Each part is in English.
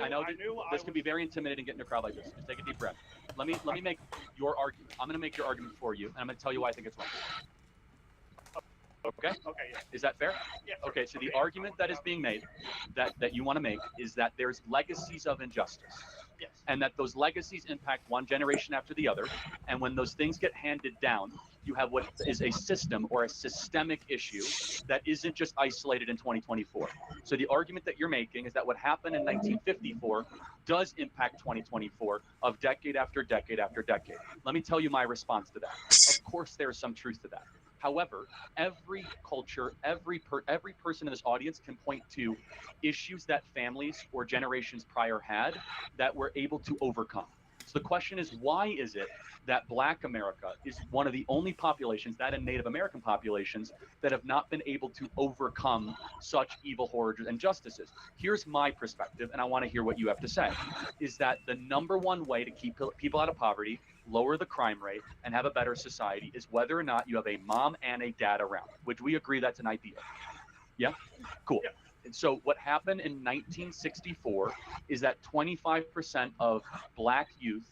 I know this can be very intimidating getting a crowd like this. Just take a deep breath. Let me make your argument. I'm going to make your argument for you, and I'm going to tell you why I think it's wrong. Okay? Okay, yeah. Is that fair? Yeah. Okay, so the argument that is being made, that you want to make, is that there's legacies of injustice. Yes. And that those legacies impact one generation after the other. And when those things get handed down, you have what is a system or a systemic issue that isn't just isolated in 2024. So the argument that you're making is that what happened in 1954 does impact 2024 of decade after decade after decade. Let me tell you my response to that. Of course, there's some truth to that. However, every culture, every person in this audience can point to issues that families or generations prior had that were able to overcome. So the question is, why is it that Black America is one of the only populations, that and Native American populations, that have not been able to overcome such evil, horrors, and injustices? Here's my perspective, and I want to hear what you have to say, is that the number one way to keep people out of poverty, lower the crime rate, and have a better society is whether or not you have a mom and a dad around, which we agree that's an ideal. Yeah? Cool. Yeah. And so what happened in 1964 is that 25% of Black youth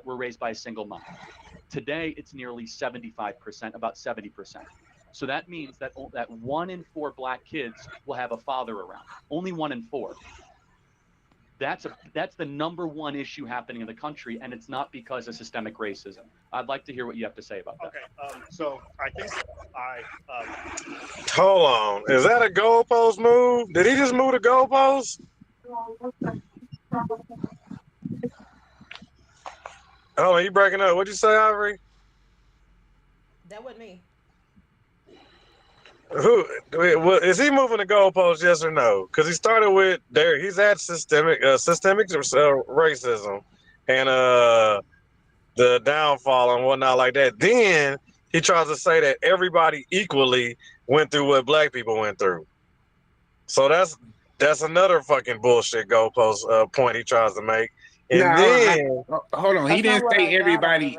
were raised by a single mom. Today, it's nearly 75%, about 70%. So that means that 1 in 4 Black kids will have a father around. Only 1 in 4. That's the number one issue happening in the country, and it's not because of systemic racism. I'd like to hear what you have to say about that. Okay, so I think Hold on. Is that a goalpost move? Did he just move the goalpost? Oh, you breaking up. What'd you say, Ivory? That wasn't me. Is he moving the goalpost? Yes or no? Because he started with there. He's at systemic racism and the downfall and whatnot like that. Then he tries to say that everybody equally went through what Black people went through. So that's another fucking bullshit goalpost point he tries to make. And then hold on, he didn't say everybody.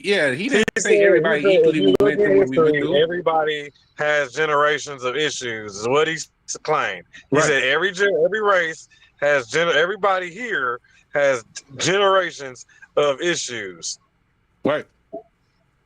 Yeah, he didn't he say said, everybody equally went through what we went through. Everybody has generations of issues, is what he claimed. He Right. said every race has everybody here has generations of issues. Right.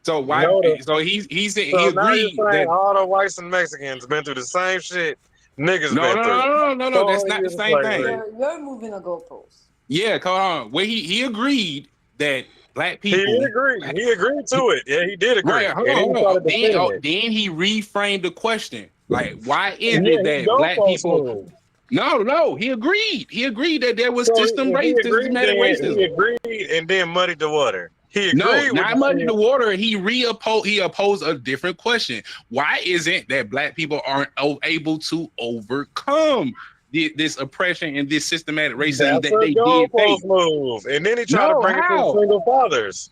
So why? So he said So he now you're agreed saying that all the whites and Mexicans been through the same shit niggas been through. No. That's not the same thing. You're moving a goalpost. Yeah, come on. Well, he agreed that Black people. He did agree. He agreed to it. Yeah, he did agree. Right. Hold on. Then he reframed the question. Like, why is it that Black people? No. He agreed. He agreed that there was systematic racism. He agreed and then muddied the water. He agreed. No, not muddied the water. He opposed a different question. Why isn't that Black people aren't able to overcome this oppression and this systematic racism that they did face? Move. And then he tried to bring it to single fathers.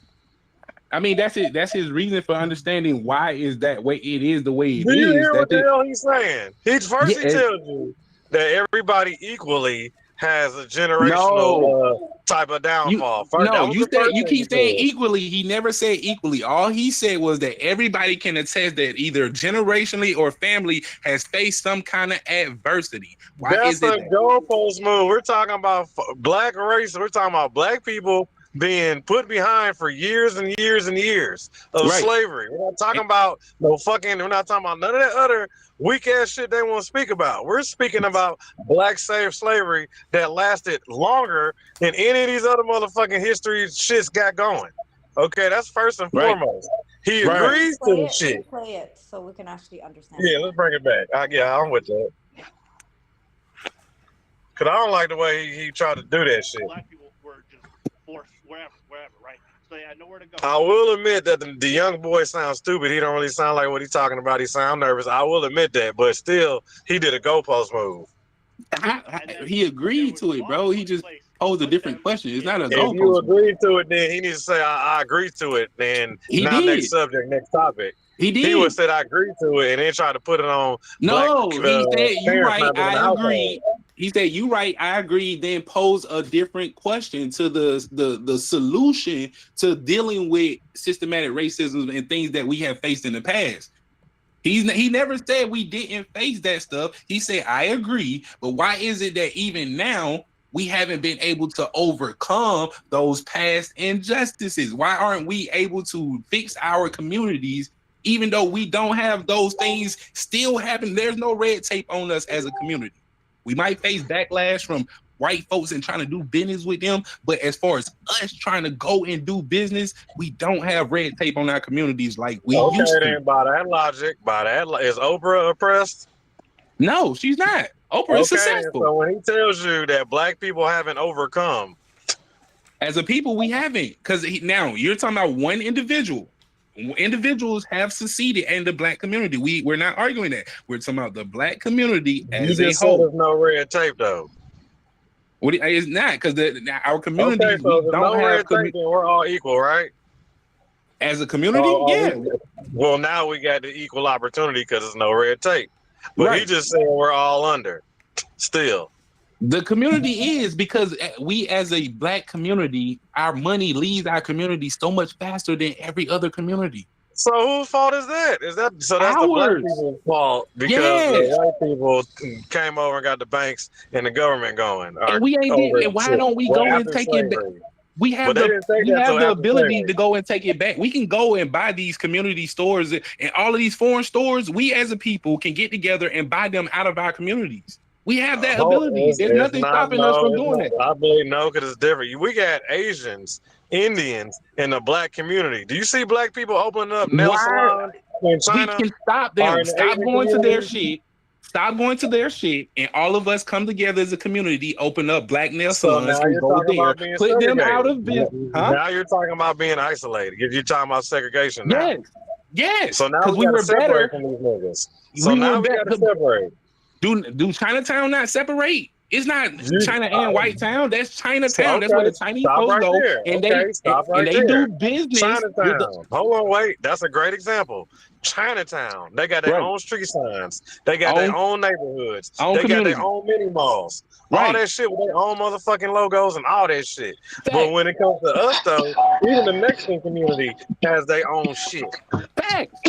I mean, that's it. That's his reason for understanding why is that way. It is the way it is. Do you hear what the hell he's saying? He tells you that everybody equally has a generational type of downfall. You keep saying equally. He never said equally. All he said was that everybody can attest that either generationally or family has faced some kind of adversity. Why That's a goalpost move. We're talking about Black race. We're talking about Black people being put behind for years and years and years of slavery. We're not talking about we're not talking about none of that other weak ass shit they want to speak about. We're speaking about Black slavery that lasted longer than any of these other motherfucking history shits got going. Okay, that's first and foremost. He agrees to the shit. Play it so we can actually understand. Yeah, let's bring it back. I'm with that. Cause I don't like the way he tried to do that shit. Black people were just forced wherever, right? So they had nowhere to go. I will admit that the young boy sounds stupid. He don't really sound like what he's talking about. He sound nervous. I will admit that, but still, he did a goalpost move. He agreed to it, bro. He just posed a different question. It's not a goalpost. If you agreed to it, then he needs to say, I agree to it. Then next subject, next topic. He did. He would have said, I agree to it, and then try to put it on. No, Black, he said, you right, I agree. Household. He said, you right, I agree, then pose a different question to the solution to dealing with systematic racism and things that we have faced in the past. He never said we didn't face that stuff. He said, I agree, but why is it that even now we haven't been able to overcome those past injustices. Why aren't we able to fix our communities, even though we don't have those things still happen? There's no red tape on us as a community. We might face backlash from white folks and trying to do business with them, but as far as us trying to go and do business, we don't have red tape on our communities like we used to. Then by that logic, is Oprah oppressed? No, she's not. Oprah is successful. So when he tells you that black people haven't overcome, as a people, we haven't. Because now you're talking about one individual. Individuals have succeeded in the black community. We're not arguing that. We're talking about the black community as a whole. There's no red tape though. What it's not, because our community, okay, so we don't no have red tape, then we're all equal, right? As a community, yeah. Well, now we got the equal opportunity because there's no red tape. But Right. he just said we're all under. Still, the community is, because we as a black community, our money leaves our community so much faster than every other community. So whose fault is that? That's the black people's fault because the white people came over and got the banks and the government going. And we ain't did. And why don't we go and take it back? We have the ability to go and take it back. We can go and buy these community stores and all of these foreign stores. We as a people can get together and buy them out of our communities. We have that ability. There's nothing stopping us from doing that. I believe no, because it's different. We got Asians, Indians in the black community. Do you see black people opening up nail salons in China? We can stop them. Stop going to their shit. Stop going to their shit, and all of us come together as a community, open up black nail salons, and go there, put them out of business. Now you're talking about being isolated. You're talking about segregation now. Yes. So now we were better from these niggas. So now we got to separate. Do Chinatown not separate? It's not China and White Town. That's Chinatown. That's where the Chinese folks go, and they do business. Chinatown. Hold on, wait. That's a great example. Chinatown. They got their own street signs. They got their own neighborhoods. They got their own mini malls. All that shit with their own motherfucking logos and all that shit. But when it comes to us, though, even the Mexican community has their own shit. Facts.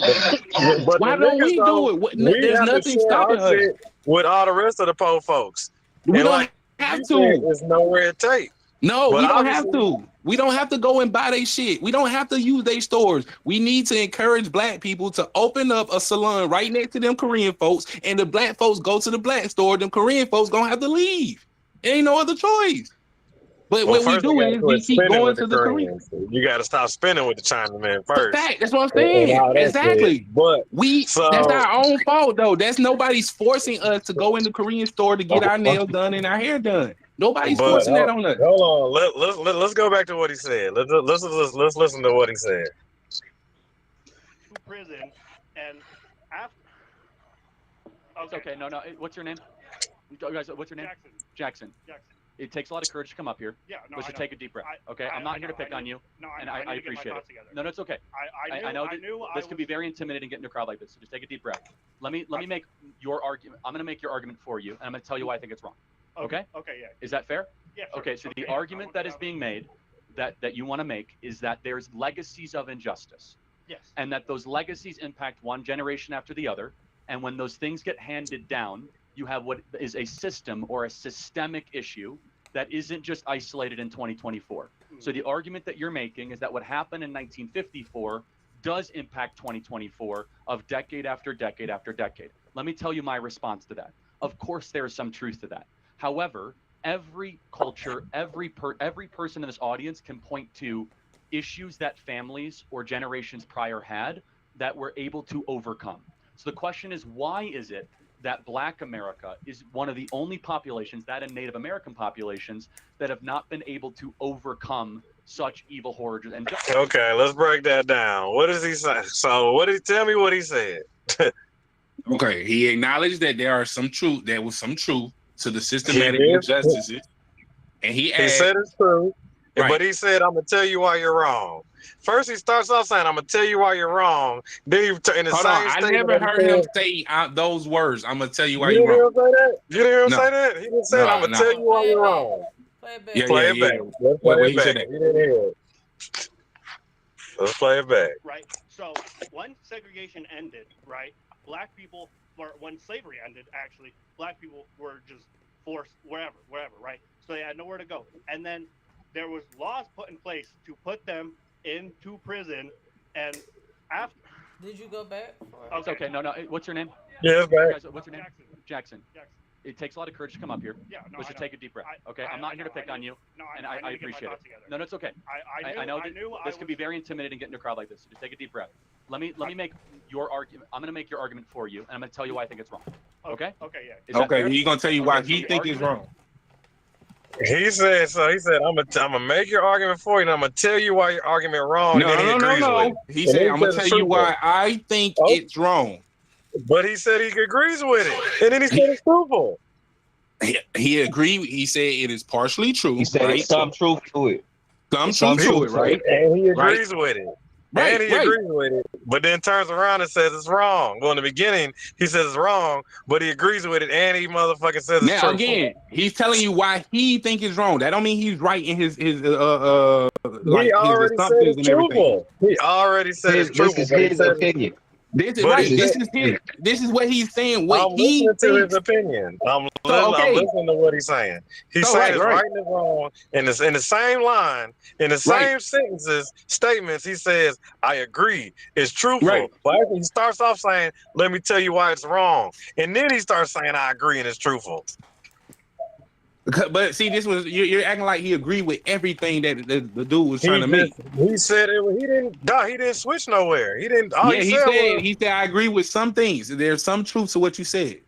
But why don't we do it? There's nothing stopping us. With all the rest of the poor folks. We don't have to. There's no red tape. No, we don't have to. We don't have to go and buy their shit. We don't have to use their stores. We need to encourage black people to open up a salon right next to them Korean folks, and the black folks go to the black store. Them Korean folks gonna have to leave. There ain't no other choice. But what we do is we keep going to the Koreans. You got to stop spending with the Chinaman first. That's what I'm saying. Exactly. But that's our own fault, though. That's nobody's forcing us to go in the Korean store to get our nails done and our hair done. Nobody's forcing that on us. Hold on. Let's go back to what he said. Let's listen to what he said. To prison and after. Okay. No. What's your name? Guys, what's your name? Jackson. It takes a lot of courage to come up here. Yeah, no, Let's just take a deep breath. Okay, I'm not here to pick on you. No, and I appreciate it. No, it's okay. I know this can be very intimidating getting into a crowd like this. So just take a deep breath. Let me make your argument. I'm going to make your argument for you, and I'm going to tell you why I think it's wrong. Okay? Okay, yeah. Is that fair? Yeah. Sure. Okay, so the argument that is being made that you want to make is that there's legacies of injustice. Yes. And that those legacies impact one generation after the other, and when those things get handed down, you have what is a system or a systemic issue that isn't just isolated in 2024. So the argument that you're making is that what happened in 1954 does impact 2024 of decade after decade after decade. Let me tell you my response to that. Of course, there is some truth to that. However, every culture, every person in this audience can point to issues that families or generations prior had that were able to overcome. So the question is, why is it that Black America is one of the only populations, that and Native American populations, that have not been able to overcome such evil horrors? And okay, let's break that down. What does he say? So tell me what he said. Okay, he acknowledged that there was some truth to the systematic injustices. And he said it's true. Right. But he said, I'm going to tell you why you're wrong. First, he starts off saying, I'm going to tell you why you're wrong. Then he, in the Hold same on, I never heard him say those words. I'm going to tell you why you're wrong. You didn't say that? He didn't say, I'm going to tell you why you're wrong. Play it back. Yeah, Play it back. Let's play it back. You didn't hear it. Let's play it back. Right. So when segregation ended, right, Black people, or when slavery ended, actually, Black people were just forced wherever, right? so they had nowhere to go. And then there was laws put in place to put them into prison. And after, Did you go back? It's okay. No. What's your name? Yeah, man. Guys, what's your name? Jackson. It takes a lot of courage to come up here. Yeah, no, Let's just take a deep breath. Okay, I'm not here to pick on you, and I appreciate it. No, it's okay. I know this can be very intimidating getting in a crowd like this. So just take a deep breath. Let me make your argument. I'm going to make your argument for you, and I'm going to tell you why I think it's wrong. Okay? Okay, yeah. Is that Okay, fair? he's gonna tell you why he think it's wrong. He said I'm gonna make your argument for you, and I'm gonna tell you why your argument wrong. And then he agrees with it. He And said, then I'm gonna says tell it's you why truthful. I think Oh. it's wrong. But he said he agrees with it, and then he said it's truthful. He agreed. He said it is partially true. He said right? it's some truth to it. Some truth to it, right? And he agrees with it. Right, And he right. agrees with it, but then turns around and says it's wrong. Well, in the beginning, he says it's wrong, but he agrees with it, and he motherfucking says it's Now truthful. again, he's telling you why he think it's wrong. That don't mean he's right in his He like his already said assumptions it's and everything. truthful. He already said it's This truthful. is but he his said- opinion. This is But right. he This said- is his. This is what he's saying. What I'm he listening to his thinks. opinion. I'm okay. listening to what he's saying. He's So, saying right, it's right. right and it's wrong. And it's in the same line, in the same Right. sentences, statements, he says, I agree. It's truthful. Right. But actually he starts off saying, let me tell you why it's wrong. And then he starts saying, I agree and it's truthful. But see, this was you're acting like he agreed with everything that the dude was trying to make. He said he didn't switch nowhere. He didn't. All Yeah, he said was, he said I agree with some things. There's some truth to what you said.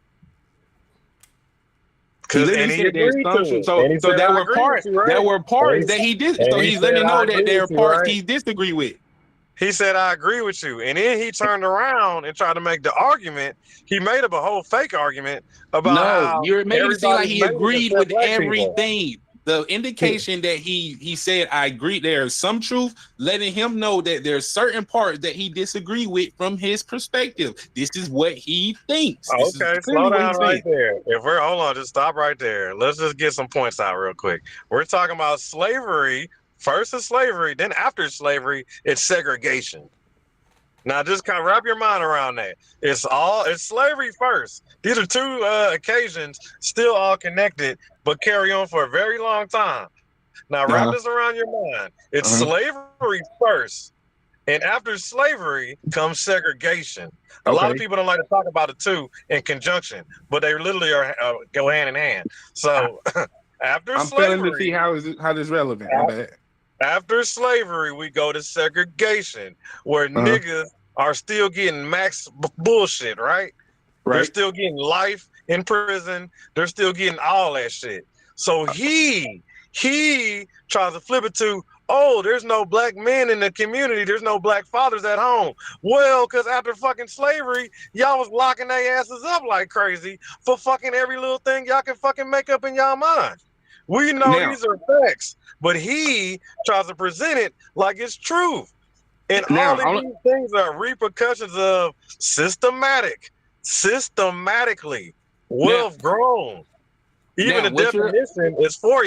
because He and he said there's agreed some to truth. it. So And he said, there I were agree parts. with you, right? There were parts And that he did. and So he he's letting said, you I know that agree there are with you, parts right? he disagree with. He said, I agree with you. And then he turned around and tried to make the argument. He made up a whole fake argument about No, how you're making it seem like he everybody's agreed made with except black people. everything. The indication that he said I agree, there's some truth, letting him know that there's certain parts that he disagree with from his perspective. This is what he thinks. This is Okay, clearly slow what down he's right saying. there. Hold on, just stop right there. Let's just get some points out real quick. We're talking about slavery. First is slavery, then after slavery, it's segregation. Now, just kind of wrap your mind around that. It's slavery first. These are two occasions, still all connected, but carry on for a very long time. Now, wrap this around your mind. It's slavery first, and after slavery comes segregation. A lot of people don't like to talk about the two in conjunction, but they literally go hand in hand. So, after I'm slavery, failing to see how this relevant. My bad. after slavery, we go to segregation, where niggas are still getting max bullshit, right? They're still getting life in prison. They're still getting all that shit. So he tries to flip it to, oh, there's no black men in the community. There's no black fathers at home. Well, because after fucking slavery, y'all was locking their asses up like crazy for fucking every little thing y'all can fucking make up in y'all mind. We know these are facts, but he tries to present it like it's truth. And all of these things are repercussions of systematically wealth grown. Even the definition is for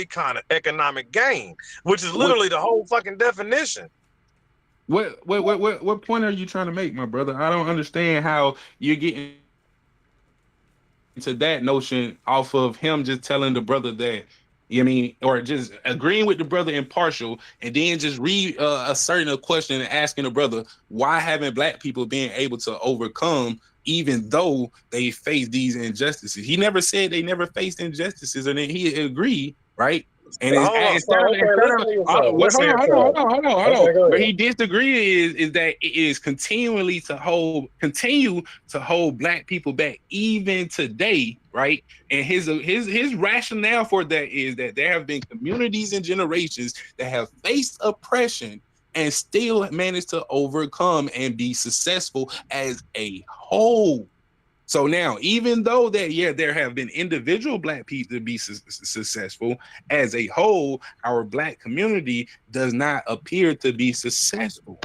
economic gain, which is literally the whole fucking definition. What point are you trying to make, my brother? I don't understand how you're getting to that notion off of him just telling the brother that, you know what I mean, or just agreeing with the brother impartial, and then just asserting a question and asking the brother, why haven't black people been able to overcome even though they face these injustices? He never said they never faced injustices, and then he agreed, right? And hold on. Where he disagrees is that it is continue to hold black people back even today, right? And his rationale for that is that there have been communities and generations that have faced oppression and still managed to overcome and be successful as a whole. So now, even though that, there have been individual black people to be successful, as a whole, our black community does not appear to be successful.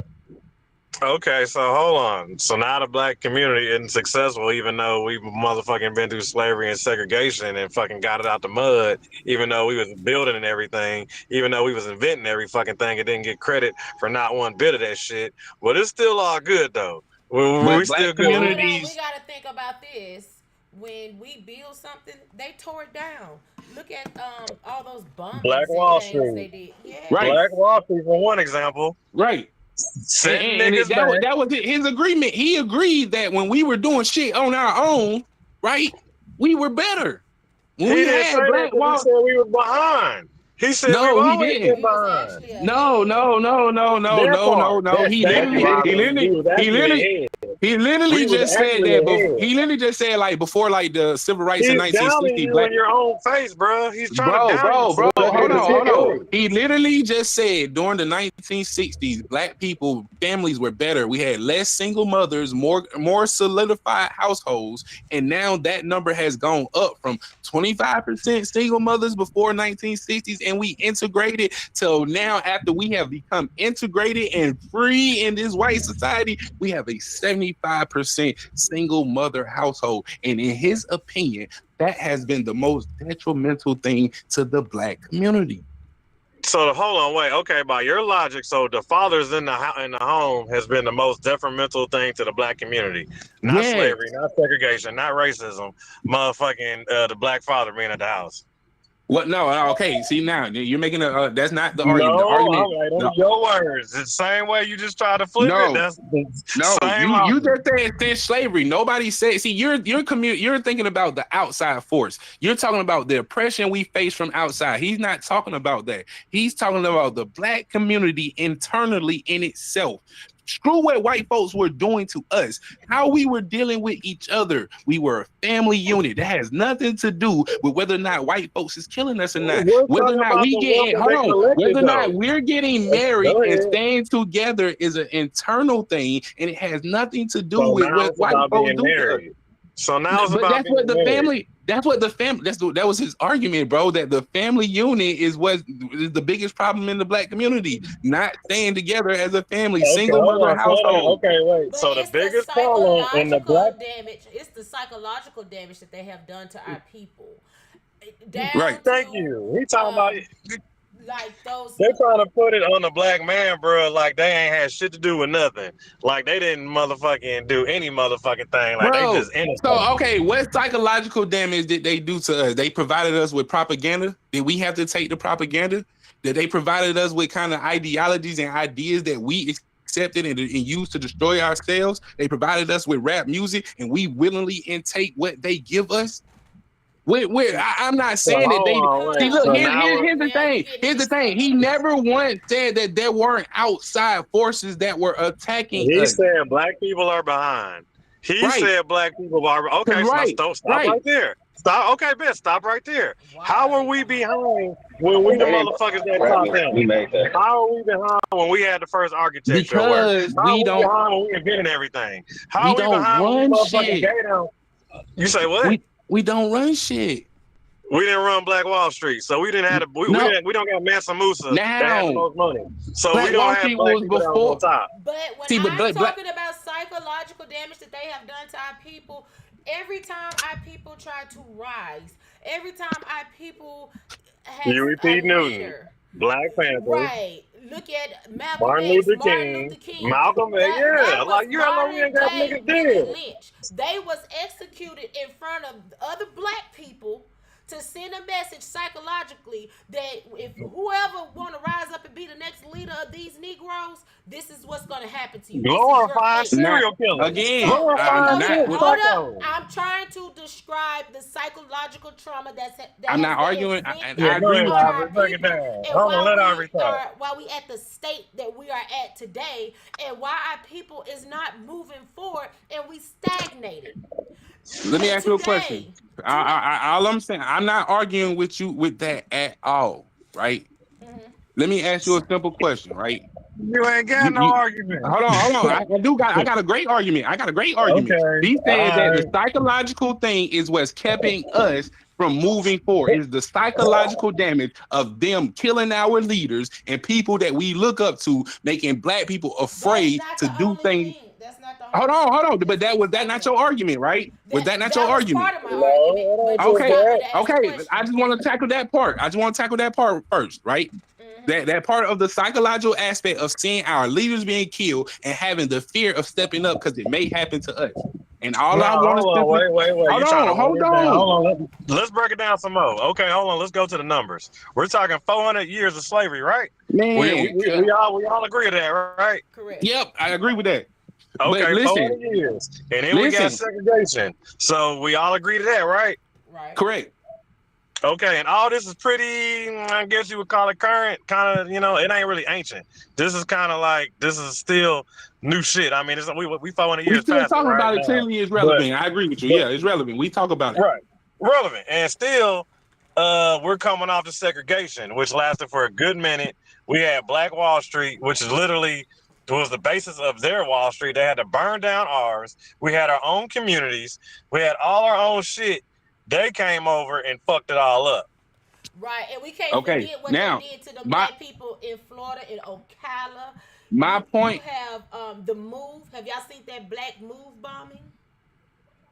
Okay, so hold on. So now the black community isn't successful, even though we motherfucking been through slavery and segregation and fucking got it out the mud, even though we was building and everything, even though we was inventing every fucking thing and didn't get credit for not one bit of that shit. But it's still all good though. We still good. We gotta think about this. when we build something, they tore it down. Look at all those Black bombings and Wall things they Street. did. Right, Yes. Black Wall Street for one example. right. Send And niggas that was back. his agreement. He agreed that when we were doing shit on our own, right, we were better. When He we didn't say had that Black because he Wall, said we was behind. He said we've no, he always didn't. been We was behind. actually No, ahead. no, no, no, no, That no, no, part. no. Thank you, Robin. We was He actually literally, ahead. he literally We was just said actually that. ahead. He literally just said like before, like the civil rights in He's downing 1960, you black. in your own face, bro. He's trying to Bro, down you. bro, So bro, let hold him on, get hold on. going. He literally just said during the 1960s, black people families were better. We had less single mothers, more solidified households, and now that number has gone up from 25% single mothers before 1960s, and we integrated till now after we have become integrated and free in this white society, we have a 75% single mother household, and in his opinion, that has been the most detrimental thing to the black community. So hold on, wait. Okay, by your logic, so the fathers in the home has been the most detrimental thing to the black community, not Yes. slavery, not segregation, not racism, motherfucking the black father being at the house. What? No. Okay. See now you're making a. That's not the argument. The No, argument. I'm like, those your words. It's the same way you just try to flip it. No. That's the No, same you logic. just said since slavery. Nobody said. See, you're thinking about the outside force. You're talking about the oppression we face from outside. He's not talking about that. He's talking about the black community internally in itself. Screw what white folks were doing to us. How we were dealing with each other. We were a family unit. That has nothing to do with whether or not white folks is killing us or not. We're Whether or talking not about we the getting wealth that they collected, whether or not though. we're getting married Go and ahead. staying together is an internal thing, and it has nothing to do So with now what it's white about folks being do to us. married. So now it's But about that's being what the married. family. That's what the family. That was his argument, bro. That the family unit is what is the biggest problem in the black community. Not staying together as a family, Okay, single hold mother on, slow down. household. Okay, wait. But So the it's the biggest problem in the black psychological damage. It's the psychological damage that they have done to our people. Down Right. Thank to you. He talking about like those. they're trying to put it on the black man, bro. Like they ain't had shit to do with nothing. Like they didn't motherfucking do any motherfucking thing. Like they Bro, just innocent. so okay, what psychological damage did they do to us? They provided us with propaganda. Did we have to take the propaganda? Did they provided us with kind of ideologies and ideas that we accepted and used to destroy ourselves? They provided us with rap music, and we willingly intake what they give us. I'm not saying that they see. Look, So here's Now the you thing. getting Here's the mixed thing. up. He never once said that there weren't outside forces that were attacking He us. said black people are behind. He Right. said black people are okay. Right. So stop Right. right there. Stop. Okay, Ben, stop right there. Wow. How are we behind when we the motherfuckers that taught them? How are we behind when we had the first architecture work? Because How we are don't- we behind when we invented everything? How We are we don't behind when we run motherfucking shit. gave them? You say what? We don't run shit. We didn't run Black Wall Street, so we didn't have to. We don't got Mansa Musa that had the Now, most money, so Black we don't Wall have Street black was people that was before. on top. But when See, but I'm black- talking about psychological damage that they have done to our people, every time our people try to rise, every time our people has You a repeat Newton, leader, Black Panther, right? Look at Malcolm Martin X, Luther Martin King, Luther King, Malcolm X. Yeah, that like was you know we ain't got modern day niggas Willie dead. Lynch. They was executed in front of other black people to send a message psychologically that if whoever want to rise up and be the next leader of these Negroes, this is what's going to happen to you. Glorified This is your fate. serial killer. Again, Glorified not shit. with- Hold Psycho. up. I'm trying to describe the psychological trauma I'm not arguing. and I agree with you. Robert, break it down. Hold on, let Aubrey talk. why we at the state that we are at today, and why our people is not moving forward, and we stagnated. Let me ask you a Today- question. All I'm saying, I'm not arguing with you with that at all, right? Let me ask you a simple question, right? You ain't got no argument. Hold on. I got a great argument. Okay. He said that the Alright. psychological thing is what's keeping us from moving forward. Is the psychological damage of them killing our leaders and people that we look up to, making black people afraid to do things. That's not the only Hold on. But was that not your argument, right? Was that not your argument? Part of my argument, but you Okay, wanted to ask a okay. question. I just want to tackle that part. First, right? That part of the psychological aspect of seeing our leaders being killed and having the fear of stepping up because it may happen to us. And all No, I want to hold on, simply wait. hold You trying to on, hold water it down? on. Hold on. Let's break it down some more. Okay, hold on. Let's go to the numbers. We're talking 400 years of slavery, right? We we, Man, we, we all we all agree to that, right? Correct. yep, I agree with that. But Okay, listen, 400 years, and then we got listen, segregation. So we all agree to that, right? Right. correct. Okay, and all this is pretty. I guess you would call it current, kind of. It ain't really ancient. This is kind of like this is still new shit. I mean, we 400 We years still past it talking right about it. now, Clearly, it's but relevant. I agree with you. but Yeah, it's relevant. We talk about it. right, relevant, and still, we're coming off the segregation, which lasted for a good minute. We had Black Wall Street, which is literally was the basis of their Wall Street. They had to burn down ours. We had our own communities. We had all our own shit. They came over and fucked it all up. Right, and we can't Okay, forget what they now did to the my black people in Florida, in Ocala. my You point. have the move. Have y'all seen that black move bombing?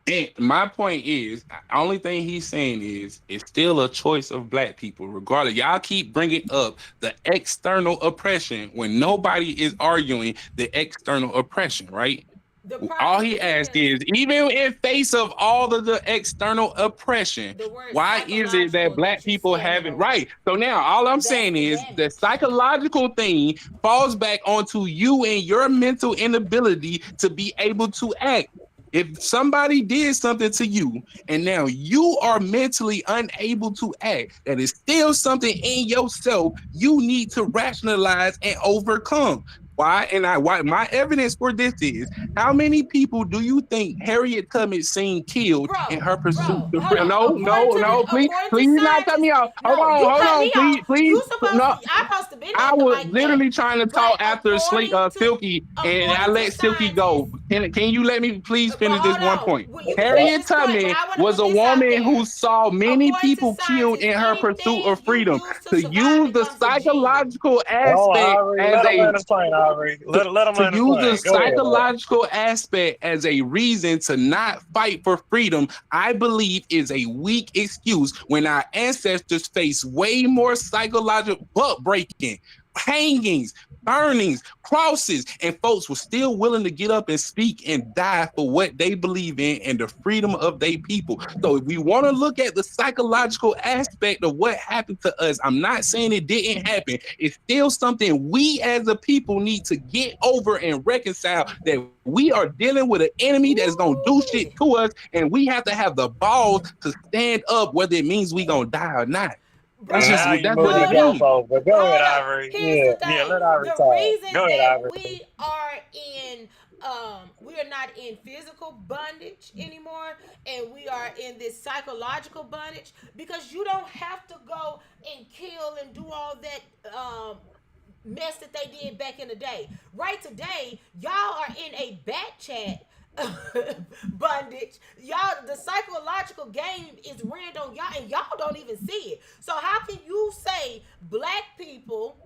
And my point is, the only thing he's saying is, it's still a choice of black people, regardless. Y'all keep bringing up the external oppression when nobody is arguing the external oppression, right? The All problem he asked is is, even in face of all of the external oppression, the word why is it that psychological black that you people scanning haven't over. right? So now all I'm That's saying the is the damage. psychological thing falls back onto you and your mental inability to be able to act. If somebody did something to you and now you are mentally unable to act, that is still something in yourself you need to rationalize and overcome. Why? Why my evidence for this is, how many people do you think Harriet Tubman seen killed in her pursuit Bro, to hold freedom? on. No, According to please not cut scientists, me off. no, you Hold cut on, me off. please. You supposed No, to. I'm supposed to been I at the was mic literally then. trying to But talk after Silky, and I according to let Silky go. scientists, Can you let me please but finish this hold one on. point? Well, you can finish Harriet this point, but Tubman I want to was put a this out woman there. who saw many According to people killed scientists, in her pursuit of anything you freedom. use to To survive use the becomes a gene. psychological Oh, aspect Ivory, as let him a land his plane, Ivory. Let him to land his use the plane. Go ahead, man. psychological aspect as a reason to not fight for freedom, I believe is a weak excuse when our ancestors faced way more psychological butt breaking, hangings, burnings, crosses, and folks were still willing to get up and speak and die for what they believe in and the freedom of their people. So if we want to look at the psychological aspect of what happened to us, I'm not saying it didn't happen. It's still something we as a people need to get over and reconcile, that we are dealing with an enemy that's gonna do shit Ooh-wee. to us, and we have to have the balls to stand up, whether it means we gonna die or not. That's Bro, just Now you that's what moving it the hold up. means. goalpost, but go ahead, Hold up. Ivory. Here's the Yeah, thing. let Ivory The talk. reason Go ahead, that Ivory. we are not in physical bondage anymore, and we are in this psychological bondage, because you don't have to go and kill and do all that mess that they did back in the day. Right today, y'all are in a back chat bondage. Y'all, the psychological game is ran on y'all, and y'all don't even see it. So how can you say black people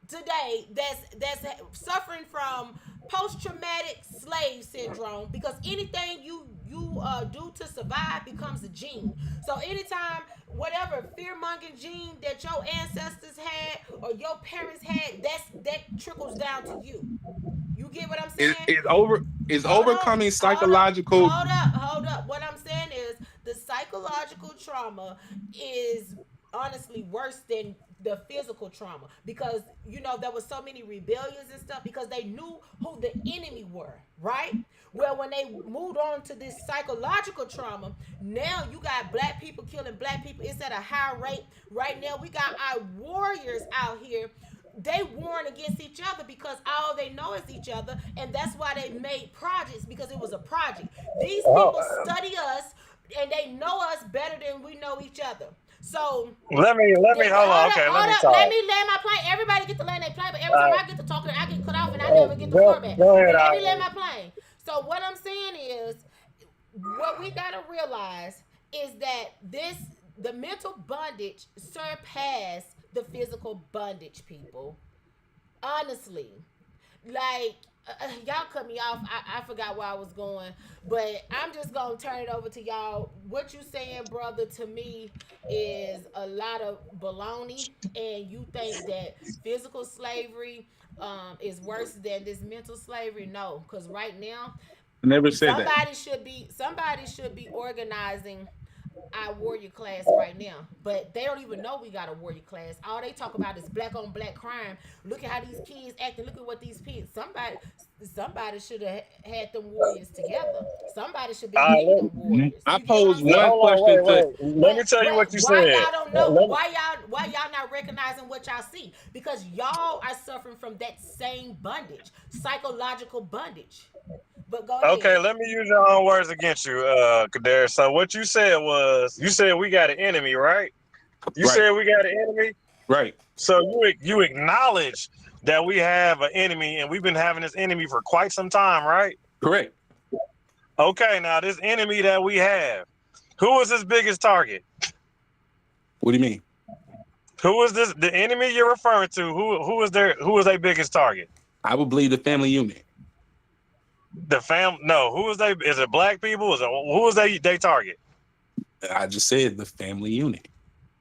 today that's suffering from post-traumatic slave syndrome, because anything you do to survive becomes a gene. So anytime whatever fear-mongering gene that your ancestors had or your parents had, that trickles down to you. You get what I'm saying? It's Hold on, overcoming hold up, psychological. hold up. What I'm saying is the psychological trauma is honestly worse than the physical trauma, because there was so many rebellions and stuff because they knew who the enemy were, right? Well, when they moved on to this psychological trauma, now you got black people killing black people. It's at a high rate right now. We got our warriors out here, they warn against each other because all they know is each other, and that's why they made projects, because it was a project. These people Oh, study us, and they know us better than we know each other. So let me hold on. Okay, let hold me up. Let talk. me land my plane. Everybody get to land their plane, but every time I get to talking, I get cut off, and I never get the floor back. Go But ahead, let me land Ivory. my plane. So what I'm saying is, what we gotta realize is that the mental bondage surpassed the physical bondage, people. Honestly, like y'all cut me off. I forgot where I was going, but I'm just gonna turn it over to y'all. What you saying, brother, to me is a lot of baloney, and you think that physical slavery is worse than this mental slavery. No, because right now I never said that. Somebody should be organizing our warrior class right now, but they don't even know we got a warrior class. All they talk about is black on black crime. Look at how these kids acting. Look at what these kids. Somebody should have had them warriors together. Somebody should be leading them warriors. I You get what I'm pose saying? one Hold on, question to. wait. Let me tell you what you Why said. y'all don't know? Let me- Why y'all not recognizing what y'all see? Because y'all are suffering from that same bondage, psychological bondage. But go ahead. Okay, let me use your own words against you, Kader. So what you said was, you said we got an enemy, right? You Right. said we got an enemy. Right. So you acknowledge that we have an enemy, and we've been having this enemy for quite some time, right? Correct. Okay, now this enemy that we have, who is his biggest target? What do you mean? Who is the enemy you're referring to? Who is their biggest target? I would believe the family unit. No, who is they? Is it black people? Who is they target? I just said the family unit.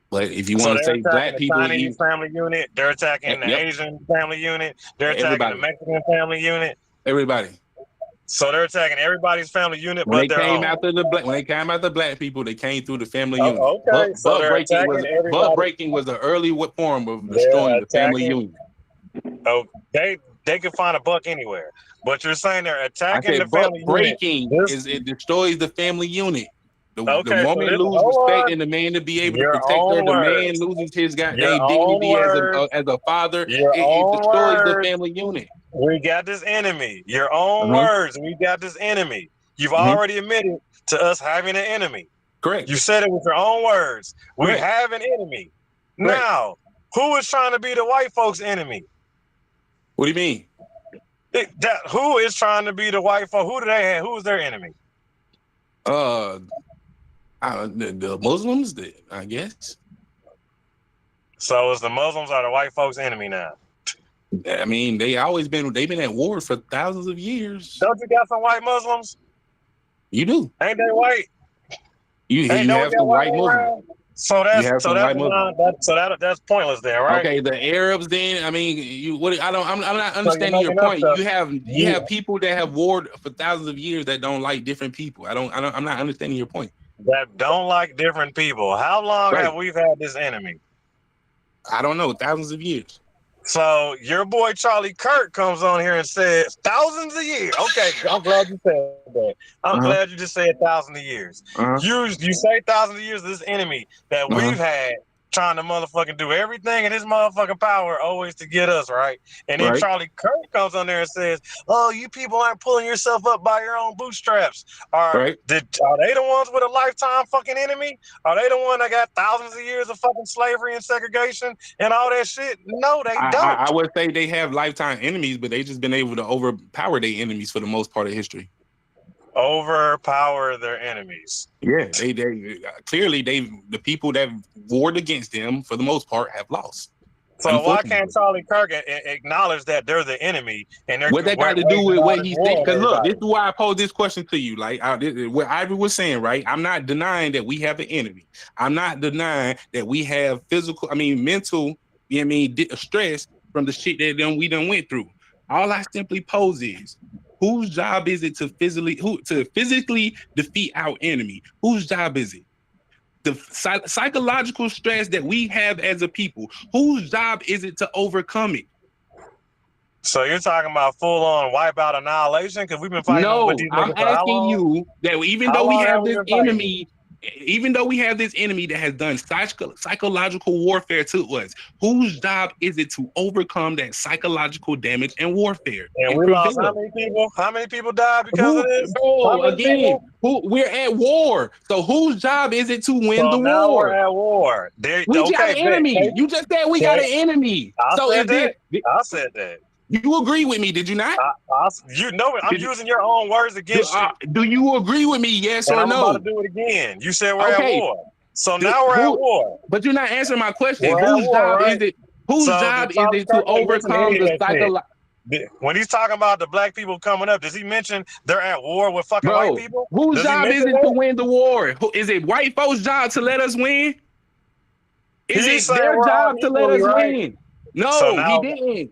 But if you So want to they're say attacking black the people, Chinese family unit, they're attacking the Yep. Asian family unit, they're attacking Everybody. the Mexican family unit. everybody. So they're attacking everybody's family unit, When but they their came own. after the black people, they came through the family unit. Oh, okay, so Butt they're breaking attacking everybody. was the early form of They're destroying the family attacking- unit. Oh, they can find a buck anywhere, but you're saying they're I attacking the said butt family unit. breaking This- it destroys the family unit. The Okay, so woman this- loses hold respect on. and the man to be able Your to protect her. own The man words. loses his Your goddamn own dignity as words. a father. Your It own destroys the words. family unit. We got this enemy. Your own Uh-huh. words. We got this enemy. You've Mhm. already admitted to us having an enemy. Correct. You said it with your own words. We Correct. have an enemy. Correct. Now, who is trying to be the white folks' enemy? What do you mean? Who is trying to be the white folk? Who do they have? Who is their enemy? The Muslims, I guess. So it's the Muslims are the white folks' enemy now. I mean, they've been at war for thousands of years. Don't you got some white Muslims? You do. Ain't they white? You Ain't have some white Muslims. So that's pointless then, right? Okay, the Arabs. Then I mean, I'm not understanding your making up point. stuff. You have people that have warred for thousands of years that don't like different people. I'm not understanding your point. That don't like different people. How long Right. have we had this enemy? I don't know, thousands of years. So your boy Charlie Kirk comes on here and says thousands of years. Okay, I'm glad you said that. I'm Uh-huh. glad you just said thousands of years. Uh-huh. You say thousands of years of this enemy that Uh-huh. we've had trying to motherfucking do everything in his motherfucking power always to get us, right? And then Right. Charlie Kirk comes on there and says, "Oh, you people aren't pulling yourself up by your own bootstraps." Right. Are they the ones with a lifetime fucking enemy? Are they the one that got thousands of years of fucking slavery and segregation and all that shit? No, they don't. I would say they have lifetime enemies, but they just been able to overpower their enemies for the most part of history. Overpower their enemies. Yeah, they clearly the people that warred against them for the most part have lost. So why can't Charlie Kirk acknowledge that they're the enemy and they're What that got to do with what he said? Because look, this is everybody? why I posed this question to you. Like what Ivy was saying, right? I'm not denying that we have an enemy. I'm not denying that we have mental, stress from the shit that we done went through. All I simply pose is, whose job is it to physically defeat our enemy? Whose job is it? The psychological stress that we have as a people, whose job is it to overcome it? So you're talking about full-on wipeout annihilation? Because we've been fighting with these I'm niggas for how asking long? you that even How though we long have have we this been fighting? enemy, even though we have this enemy that has done psychological warfare to us, whose job is it to overcome that psychological damage and warfare? And we lost how many people? How many people died because of this? How many people? We're at war. So whose job is it to win So the now war? we're at war. We got an enemy. You just said we got an enemy. I said that. If I said that. you agree with me, did you not? You know it. I'm using your own words against you. Do you agree with me? Yes And or I'm no? about to do it again. You said we're Okay. at war. So now we're at war. But you're not answering my question. We're at Whose war, job right? is it? Whose So job did is Charlie it to Kirk mention overcome any the of that shit? psychological? When he's talking about the black people coming up, does he mention they're at war with fucking Bro, white people? whose Does he job is mention it to that? win the war? Is it white folks' job to let us win? Is He it said their we're all job to let equally us right. win? No, So now- he didn't.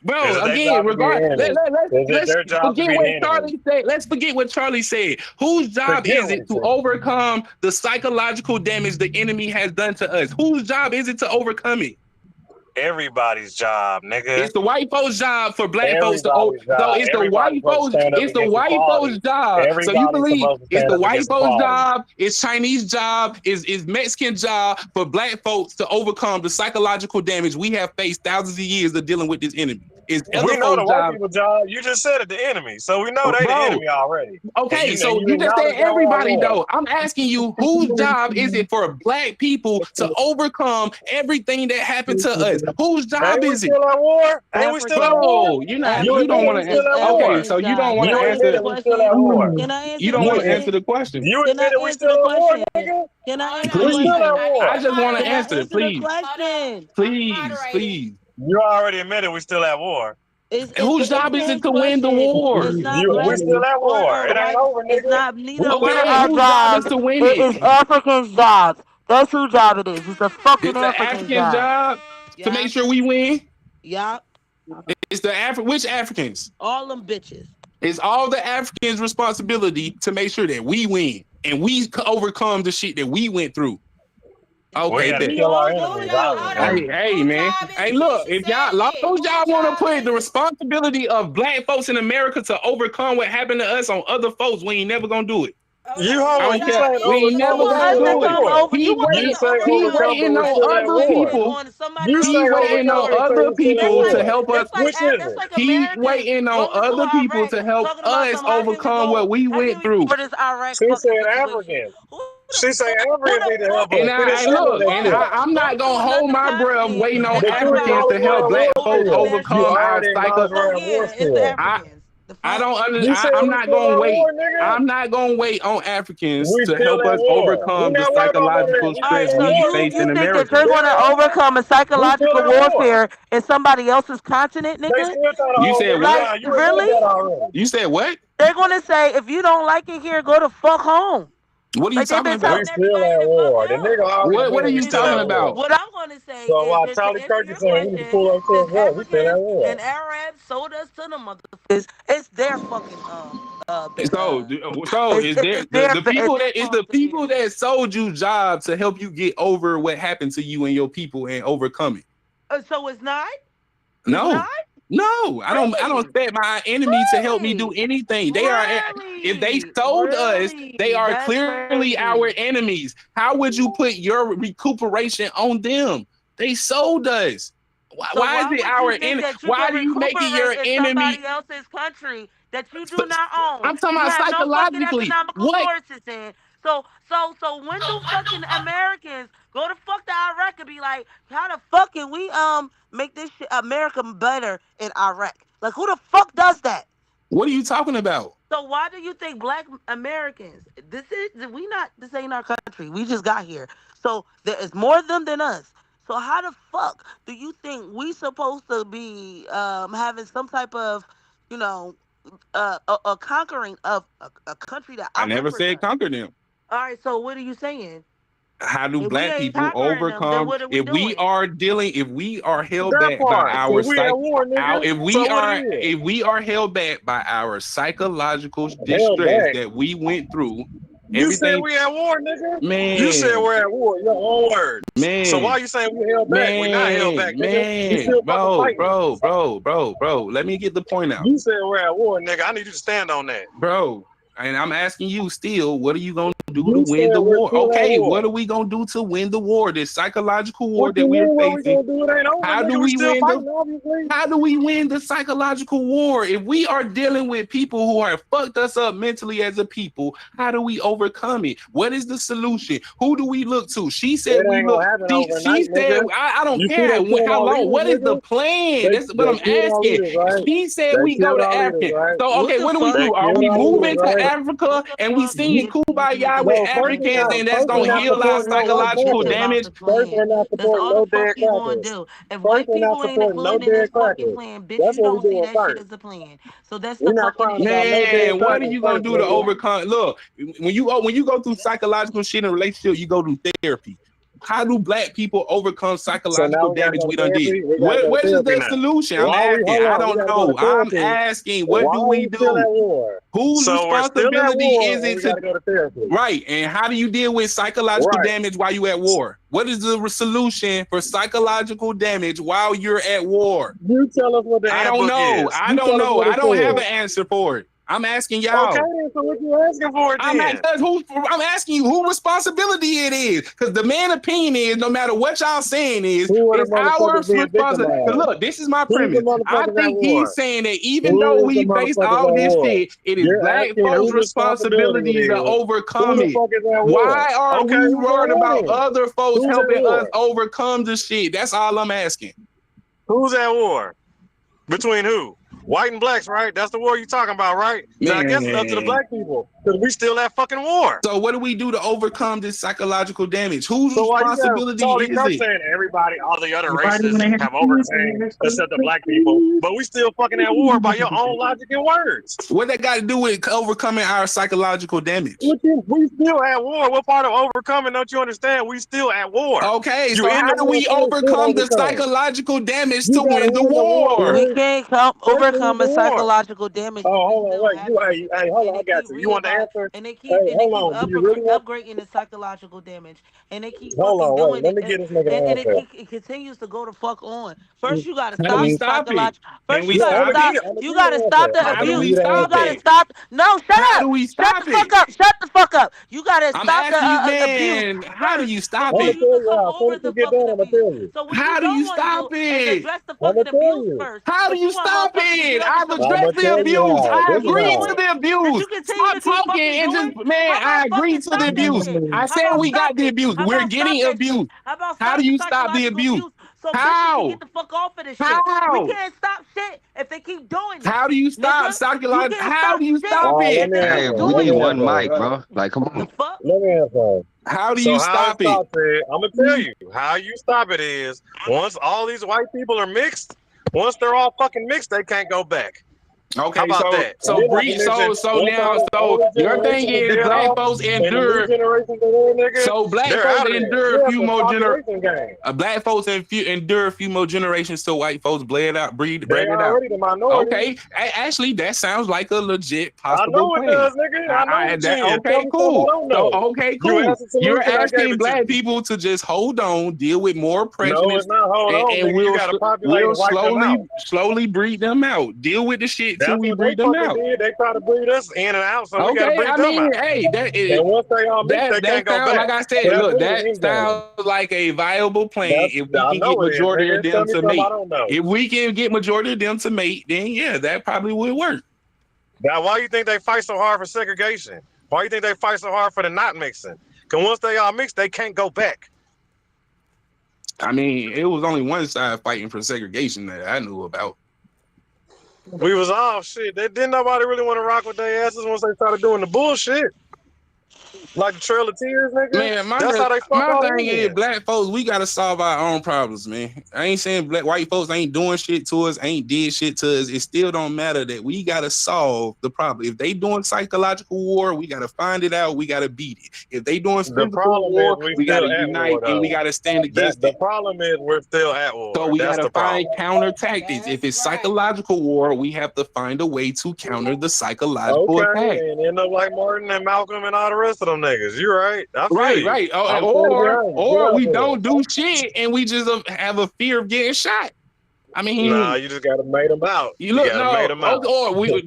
Is Bro, it their again, job to be regard. the enemy? Is it Let's their job to forget be what the enemy? Charlie said. Let's forget what Charlie said. Whose job Forget is what it he to said. overcome the psychological damage the enemy has done to us? Whose job is it to overcome it? Everybody's job, nigga. It's the white folks' job for black folks to. Everybody's So job. it's the Everybody's white supposed to folks. stand up It's the against white folks' equality. job. So you Everybody's believe supposed to it's stand the up white against folks' equality. job, it's Chinese job, is Mexican job for black folks to overcome the psychological damage we have faced thousands of years of dealing with this enemy. It's other We know the folks' white job. people's job. You just said it, the enemy. So we know they the Bro, enemy already. okay, And so you you just said acknowledge y'all at everybody war. though. I'm asking you, whose job is it for black people to overcome everything that happened to us? Whose job Ain't we is it? still at war? Ain't we still at war? Bro, you're not. You You don't admitted want we to. still at war. Okay, so you don't want You to answer. admitted we still at war. Can I answer You the don't want to question? answer the question. You Can I admitted we answer still the at war, question? nigga. Can I answer Hold the We on, still at question? war. I just want to Can I answer it, answer the please, question? please, please. You already admitted we still at war. Whose job is it to win the question. war? It's not We black still at or war. It ain't white. over, It's nigga. not neither Okay, one of whose our job is jobs. to win It is it? Africans' jobs. That's whose job it is. It's a fucking It's the African's African job. job to Yeah, make sure we win. yeah. It's the which Africans? All them bitches. It's all the Africans' responsibility to make sure that we win and we overcome the shit that we went through. We Okay, gotta bet. kill our all enemies. do. Our Hey, enemies. hey, man. Hey, look, if y'all, long as y'all want to put the responsibility of black folks in America to overcome what happened to us on other folks, we ain't never gonna do it. You I hold don't you care. saying We ain't never overcome, but we gonna still do at it. war. He You wait, say he overcome, but waiting we on still at other war. people. On somebody You else. He say waiting overcome, on and say other we still at people to war. help us. Which is That's it? like He Americans waiting on going to other people Iraq to help talking about us some how can we overcome go, what we how can went we through. for this Iraq She fucking said situation? Africans. Who She say who Africans the need to fuck help And us finish I ending look, that and shit. I'm go not to gonna hold another my breath continent waiting on and But talk you Africans about to acknowledge we're help at going black war over folks to still. their You overcome shit? our already cycle. acknowledge The we're fuck at war yeah, it's the still. Africans. The I fuck? don't under. You said I'm we not still gonna at wait. war, nigga? I'm not gonna wait on Africans We to still help at us war. We overcome the not worried about none of that. psychological We All still right, stress at so we war, face you in nigga. think that America. you're We going to at war. overcome a We still psychological at war. warfare in somebody else's continent, They nigga? still trying to You hold said niggas what? Like, down. You admitted really? that already. You said what? They're going to say, if you don't like it here, go the fuck home. What are you Like they've talking been We about? telling still everybody at to fuck war. The nigga out. already What are admitted we you still talking at So war. about? what I'm going to say So is while that to Charlie answer Kirk your is saying we need to question, pull since ourselves up, we still Africans at war. and Arabs sold us to the motherfuckers, it's their fucking So, so is there it's their the people that is the people responsibility. that sold you jobs to help you get over what happened to you and your people and overcome it? So it's not. It's No, not no, I don't. I don't really, expect my enemy to help me do anything. They are, if they sold us, they really. are That's clearly our crazy. enemies. How would you put your recuperation on them? They sold us. So Why is why it would you our think enemy? that you Why can do you make it your recuperate in enemy? somebody else's country that you do not own? I'm talking You about have no fucking psychologically. economical What? sources in. So when do fucking Americans go to fuck to Iraq and be like, how the fuck can we make this shit America better in Iraq? Like who the fuck does that? What are you talking about? So why do you think black Americans, this ain't our country. We just got here. So there is more of them than us. So how the fuck do you think we supposed to be having some type of, you know, a conquering of a country that I I never said represent? conquer them. All right, so what are you saying? How do If we black ain't people conquering them, then overcome what are we if we doing? are dealing, if we are held That back by part. So our we at war, nigga. So what it is? if we are held back by our psychological Held distress back. that we went through, You said everything, we at war, nigga. You said man, we're at war. Your own words. So why man, you saying we held back? We not held back, nigga. We still fucking fighting. bro. Let me get the point out. You said we're at war, nigga. I need you to stand on that. Bro. And I'm asking you still, what are you gonna do You to win said the we're war? still at Okay, war. what are we gonna do to win the war? This psychological war What that you we're mean? What we facing. gonna do? It ain't over, How do nigga. We we still win the fighting, obviously. How do we win the psychological war? If we are dealing with people who have fucked us up mentally as a people, how do we overcome it? What is the solution? Who do we look to? She said It we ain't look. gonna happen She overnight, said, nigga. I don't You see care they killing how our long. leaders, What is the nigga. plan? That's what They I'm killed our asking. leaders, right? She said They we go killed to our leaders, Africa. right? So What okay, the what do we fuck? They do? Are killed we our leaders, moving to right? Africa What the and we fuck singing is Kumbaya with No, first we Africans not. and that's First we're gonna not heal our supporting no white psychological It's boys. about damage? the First we're plan. not That's supporting all the no fuck dead you gonna crackers. do. If First white we're not people ain't supporting no included in dead this fucking crackers. plan, bitch, That's you what we don't see doing that shit first. as a plan. So that's the We're not fucking crying issue. about no dead Man, what are crackers you gonna first, do to nigga. overcome? Look, when you go through psychological shit in a relationship, you go through therapy. How do black people overcome So now psychological we gotta damage go we to done did? therapy. We gotta go What to is therapy the now. solution? I'm Why we asking. hold I on? We don't gotta go know. to I'm therapy. asking. What Why do are we we still at do? war? Whose So we're still at responsibility war. is And it we to gotta go to therapy. right? And how do you deal with psychological Right. damage while you at war? What is the solution for psychological damage while you're at war? You tell us what the I don't handbook know. is. I You don't tell us know. what I it don't have says. an answer for it. I'm asking Okay, y'all. then. So what you asking for it I'm then? asking you who responsibility it is. Because the man opinion is no matter what y'all saying Who are the it's our motherfuckers being responsibility. victimized? Look, this is my Who's the premise. I motherfuckers at think he's war? saying that even Who though is the we based motherfuckers all at this war? shit, it is You're black asking folks' whose responsibility it responsibility to is. overcome Who the it. fuck is at war? Why aren't Okay, we who's at worried war about then? other folks Who's at helping us war? overcome the shit? That's all I'm asking. Who's at war? Between who? White and blacks, right? That's the war you talking about, right? So I guess it's up to the Man. black people. Because we still at fucking war. So what do we do to overcome this psychological damage? Whose So why you got responsibility Charlie is Kirk it? saying everybody, all the other races have overcame except the black people, but we still fucking at war by your own logic and words. What that got to do with overcoming our psychological damage? We still at war. What part of overcoming don't you understand? We still at war. Okay, You so in how the do we war, overcome the overcome. psychological damage You to gotta win the win the war, war? We man. can't First win overcome the a war. psychological damage. Oh, If hold it's on, still wait. happening, Hey, hold on, and I they got keep you. You want the answer? and they keep Hey, hold on. Do you really want? upgrading the psychological damage, and they keep Hold fucking on, wait. doing Let it, me get this nigga and an answer. it continues to go the fuck on. First, you gotta How do stop we the stop it? psychological. Can First, you we Yeah, gotta I'm gonna stop give stop. you. it? I'm gonna You give you gotta the stop answer. the I'm How gonna do give we abuse. you the You stop gotta answer. it? stop. No, shut How up. do we Shut stop the fuck it? up. Shut the fuck up. You gotta I'm stop the asking you, abuse man. How do first you stop I'm before gonna it? you tell can you come how. As soon over as you the get fucking done, I'm gonna abuse. tell you. So what you How do don't you want to do stop is it? address the I'm gonna fucking tell abuse you. first. How do But you you want stop motherfuckers to get it? up and I've start I'm addressed gonna doing the tell shit you abuse. how. I This that is you agree don't to want how. the that abuse. you continue Stop to keep talking fucking and just, doing. man, How I about agree fucking to the stop that abuse. shit? I How said about we stop got the it? abuse. How We're about stop getting that shit? abuse. How about How stop do the you stop the psychological abuse? abuse so bitches can How? get the fuck off of this shit? We How? can't stop shit if they keep doing it. How do you stop Nigga, you psychological? can't How stop do you shit stop All right, let it? if me they Hey, keep answer. we Let doing need me it. one answer. mic, bro. Like, come The on. fuck? Let me answer. How do So you how it stop it? stops it, I'm gonna tell you how you stop it is once all these white people are mixed, once they're all fucking mixed, they can't go back. How Okay, about so that? And so then not to breach mention, so once now all the so older your thing generations are is dead black off folks and the new endure. generations are there, nigga, So black they're folks out of there. endure a Yeah, few it's a more population game. black folks endure a few more generations till white folks bred They it out. already the minority. Okay, actually, that sounds like a legit I possible know it plan. does, nigga. I know it is. Tell Okay, me something I cool. don't So know. okay, You cool. asked a You're solution, I gave asking it to black you. people to just hold on, deal with more No, oppression, it's not. Hold on, and nigga. You gotta populate we'll and wipe them out. slowly breed them out. Deal with the shit till That's we what they breed them fucking out. did. They try to breed us in and out, so we gotta Okay, I breed them mean, out. hey, And once they all mix, they that can't go sounds like back. I So said. that's Look, really the that end game. sounds like a viable plan. That's If we I can get know it is, majority of nigga. Tell them me to something I mate, don't know. if we can get majority of them to mate, then yeah, that probably would work. Now, why you think they fight so hard for segregation? Why you think they fight so hard for the not mixing? Because once they all mix, they can't go back. I mean, it was only one side fighting for segregation that I knew about. We was all shit. Didn't nobody really want to rock with their asses once they started doing the bullshit. Like the Trail of Tears, nigga. Man, That's how they fuck my all thing is in. black folks, we gotta solve our own problems, man. I ain't saying white folks ain't doing shit to us, ain't did shit to us. It still don't matter that we gotta solve the problem. If they doing psychological war, we gotta find it out, we gotta beat it. If they doing The physical problem war, is we we still gotta at unite war, and we though. gotta stand against The it. problem is we're still at So war. we That's gotta the problem. find counter tactics. If it's That's right. psychological war, we have to find a way to counter the psychological attack. Okay, and end up like Martin and Malcolm and all the rest of them niggas. You're right. I feel Right, you. right. I'm standing behind you. Get Or out we there. don't do shit and we just have a fear of getting shot. I mean, Nah, you just gotta mate them out. you look gotta mate them out.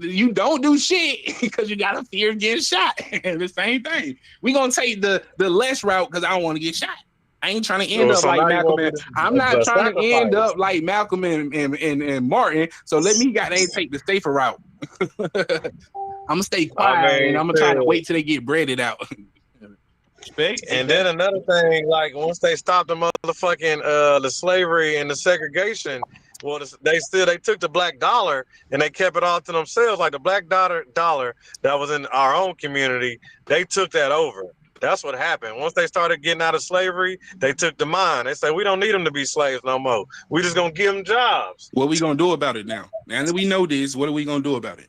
you don't do shit because you got a fear of getting shot. The same thing. We gonna take the less route because I don't want to get shot. I ain't trying to end up So like now you Malcolm. want me to I'm not trying to end sacrifice. up like Malcolm and Martin. So let me take the safer route. I'm gonna stay quiet and I'm gonna try to wait till they get breaded out. And then another thing, like once they stopped the motherfucking the slavery and the segregation, well, they took the black dollar and they kept it all to themselves. Like the black dollar that was in our own community, they took that over. That's what happened. Once they started getting out of slavery, they took the mine. They said, we don't need them to be slaves no more. We just gonna give them jobs. What we gonna do about it now? Now that we know this, what are we gonna do about it?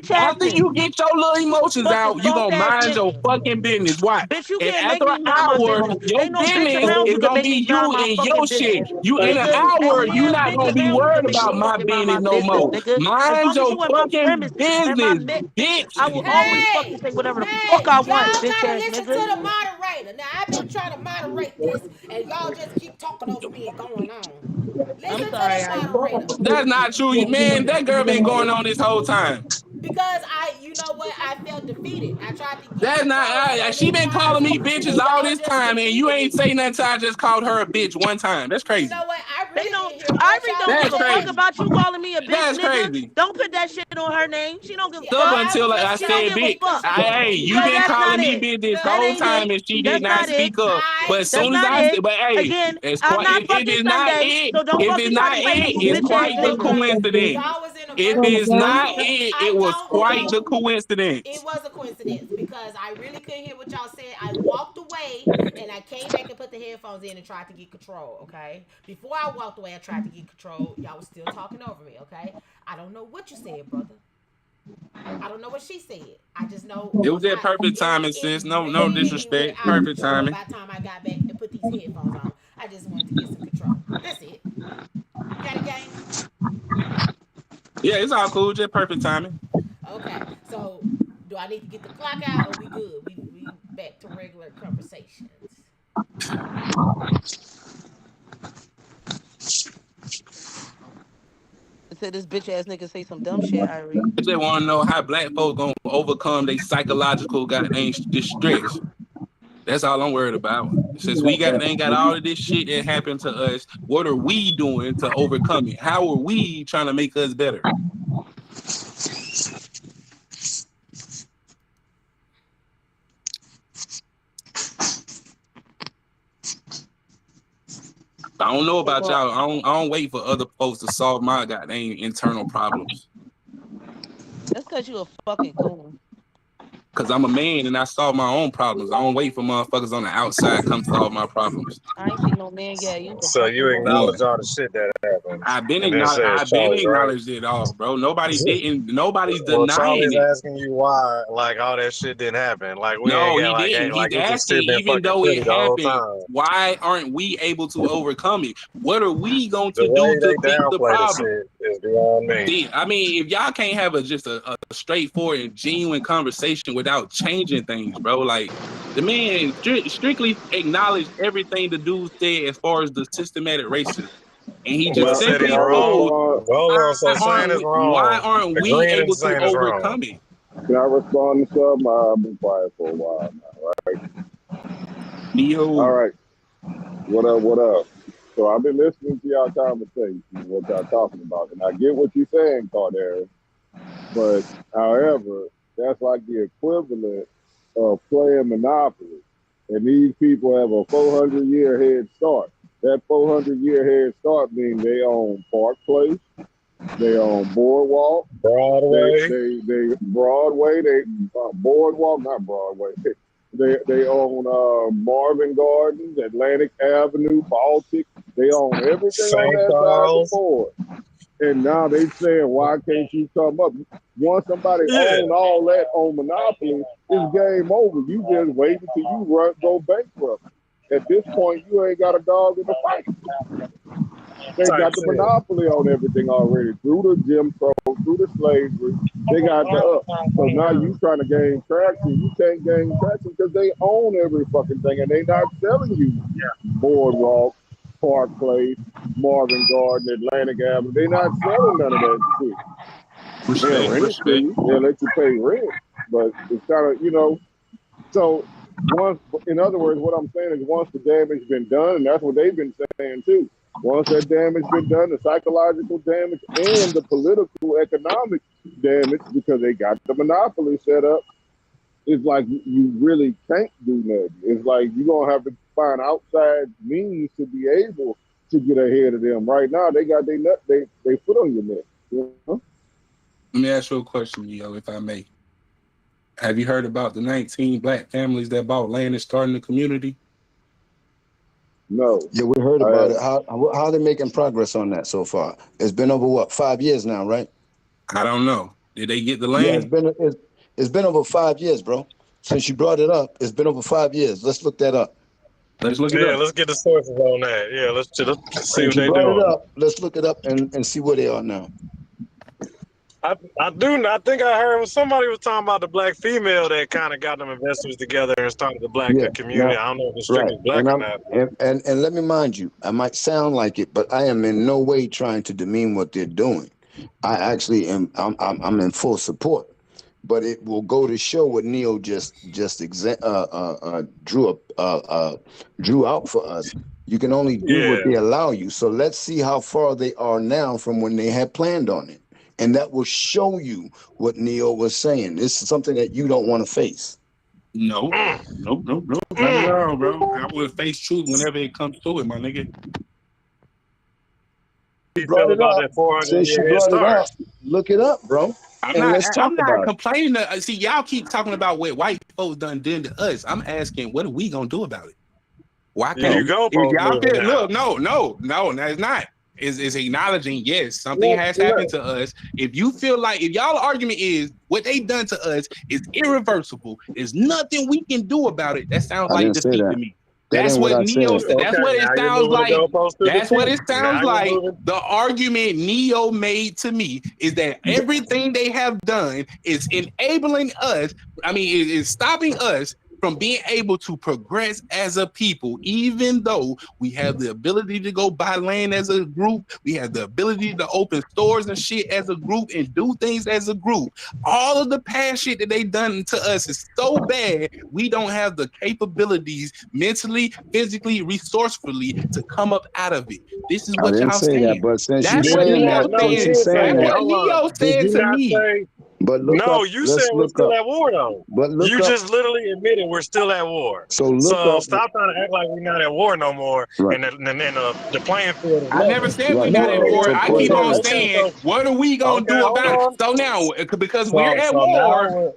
bitch ass After bitch. you get your little emotions Fucking out, you soft gonna ass mind your nigga. fucking business. Why? Bitch, you And can't make after me an mind my hour, business. your Ain't no bitch business around is you can gonna make be me mind you my and fucking your business. shit. You in an Nigga, hour, ain't you one not bitch gonna be around you worried can make about me my fucking mind my business no business, more. nigga. As Mind long as your you in my fucking premise and my business, I bitch. will always fucking Hey, say whatever the fuck hey, I want, y'all bitch gotta ass listen to nigga. the moderator. Now I've been trying to moderate this, and y'all just keep talking over me and going on. I'm Listen to sorry, the I moderator. That's not true, man. That girl been going on this whole time. Because you know what, I felt defeated. I tried to get That's my not. calls so She many been calling times, me bitches and all y'all this just time, and you defeated ain't me. say nothing. Till I just called her a bitch one time. That's You crazy. know what? I really They know. didn't hear I what really y'all don't That's give a crazy. fuck about you calling me a bitch, That's nigga. crazy. Don't put that shit on her name. She don't give a Up fuck. until like I She don't said, give a bitch. fuck. Hey, you But been that's calling not me it. bitch this That whole ain't it. time, and she did That's not not it. speak up. But as That's soon as not I it. said, but hey, Again, it's I'm quite. not If fucking it's not Sunday, it, so don't if fucking it's try not to play it, with these it's bitch ass quite the niggas. coincidence. Y'all was in a If verbal it's not dispute. it, I it was don't quite the know. coincidence. It was a coincidence because I really couldn't hear what y'all said. I walked away and I came back and put the headphones in and tried to get control, okay? Before I walked away, I tried to get control. Y'all was still talking over me, okay? I don't know what you said, brother. I don't know what she said. I just know It was that perfect timing, it sis. No really went disrespect. out of Perfect control timing. by the time I got back and put these headphones on. I just wanted to get some control. That's it. Got it, gang? Yeah, it's all cool. Just perfect timing. Okay. So do I need to get the clock out or we good? We back to regular conversations. Said this bitch ass nigga say some dumb shit, Irene. I just want to know how black folks gonna overcome their psychological goddamn distress. That's all I'm worried about. Since we ain't got all of this shit that happened to us, what are we doing to overcome it? How are we trying to make us better? I don't know about y'all. I don't wait for other folks to solve my goddamn internal problems. That's cause you a fucking coon. Cause I'm a man and I solve my own problems. I don't wait for motherfuckers on the outside come solve my problems. I ain't seen no man yet. You a So fucking you hoe. acknowledge all the shit that happened, I've been and then says Charlie, right? acknowledged it all, bro. Nobody's Well, denying Charlie's it. asking you why, like all that shit didn't happen. Like we ain't No, got he didn't. He's you just asking, sitting there even fucking though it pretty the whole happened, time. why aren't we able to overcome it? What are we going The to do way to they fix the downplay the problem? shit is beyond me. See, I mean, if y'all can't have just a straightforward and genuine conversation without changing things, bro, like the man strictly acknowledged everything the dude said as far as the systematic racism, and he But just Can said he's simply I wrong. posed, respond? Hold on. So saying is why wrong. aren't we Agreeing and able to saying is wrong. overcome it? Can I respond to something? I've been quiet for a while now, right? All Yo, right. What up? What up? So I've been listening to y'all conversation, what y'all talking about, and I get what you're saying, Cardare. But however, that's like the equivalent of playing Monopoly, and these people have a 400-year head start. That 400-year head start means they own Park Place, they own Boardwalk, Broadway. they Broadway, they Boardwalk, not Broadway. They own Marvin Gardens, Atlantic Avenue, Baltic. They own everything on St. that side of the Charles. board. And now they saying, why can't you come up? Once somebody Yeah. own all that on Monopoly, it's game over. You just wait until you go bankrupt. At this point, you ain't got a dog in the fight. They Type got the shit. monopoly on everything already through the Jim Crow, through the slavery. They got the up. So now you trying to gain traction. You can't gain traction because they own every fucking thing and they not selling you Boardwalk, Park Place, Marvin Garden, Atlantic Avenue. They not selling none of that shit. They'll rent it to you. They'll let you pay rent. But it's kind of, so once, in other words, what I'm saying is once the damage been done, and that's what they've been saying too. Once that damage been done, the psychological damage and the political, economic damage, because they got the monopoly set up, it's like you really can't do nothing. It's like you're gonna have to find outside means to be able to get ahead of them. Right now, they got they foot on your neck. Let me ask you a question, Yo, if I may. Have you heard about the 19 black families that bought land and started the community? No. Yeah, we heard about it. How are they making progress on that so far? It's been over 5 years now, right? I don't know. Did they get the Yeah, land? it's been over 5 years, bro. Since you brought it up, it's been over 5 years. Let's look that up. Let's look it Yeah, up. let's get the sources on that. Yeah, let's see Since what you they brought it doing. up, let's look it up and see where they are now. I think I heard somebody was talking about the black female that kind of got them investors together and started the black Yeah. community. Now, I don't know if it's right. strictly black And or I'm not. and let me mind you, I might sound like it, but I am in no way trying to demean what they're doing. I actually am. I'm in full support. But it will go to show what Neil drew out for us. You can only do what they allow you. So let's see how far they are now from when they had planned on it. And that will show you what Neo was saying. This is something that you don't want to face. Nope. Not at all, bro. I will face truth whenever it comes to it, my nigga. You brought it up. Since you brought it up, look it up, bro. Let's talk about complaining. See, y'all keep talking about what white folks done to us. I'm asking, what are we gonna do about it? Why can't you go? If y'all feel, look, no, that's not. Is acknowledging, yes, something has happened to us. If you feel like, if y'all argument is what they done to us is irreversible, there's nothing we can do about it, that sounds like defeat to me. That's what Neo said. That's what it sounds like. That's what it sounds like. The argument Neo made to me is that everything they have done is enabling us. I mean, is stopping us from being able to progress as a people, even though we have the ability to go buy land as a group, we have the ability to open stores and shit as a group and do things as a group. All of the past shit that they done to us is so bad, we don't have the capabilities mentally, physically, resourcefully to come up out of it. This is what y'all saying. That, but since that's you're what saying Neo that, said. That's what Neo said to me. But look no, up, you said we're still at war though. But look you up, just literally admitted we're still at war. So stop trying to act like we're not at war no more. Right. And the playing field. I never said we're not at war. So I keep on saying, what are we gonna do about it? So now, because we're at war,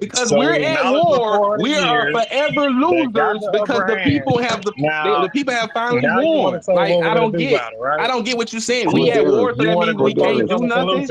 we are forever losers because the people have the people have finally won. Like I don't get what you're saying. We at war, so that means we can't do nothing.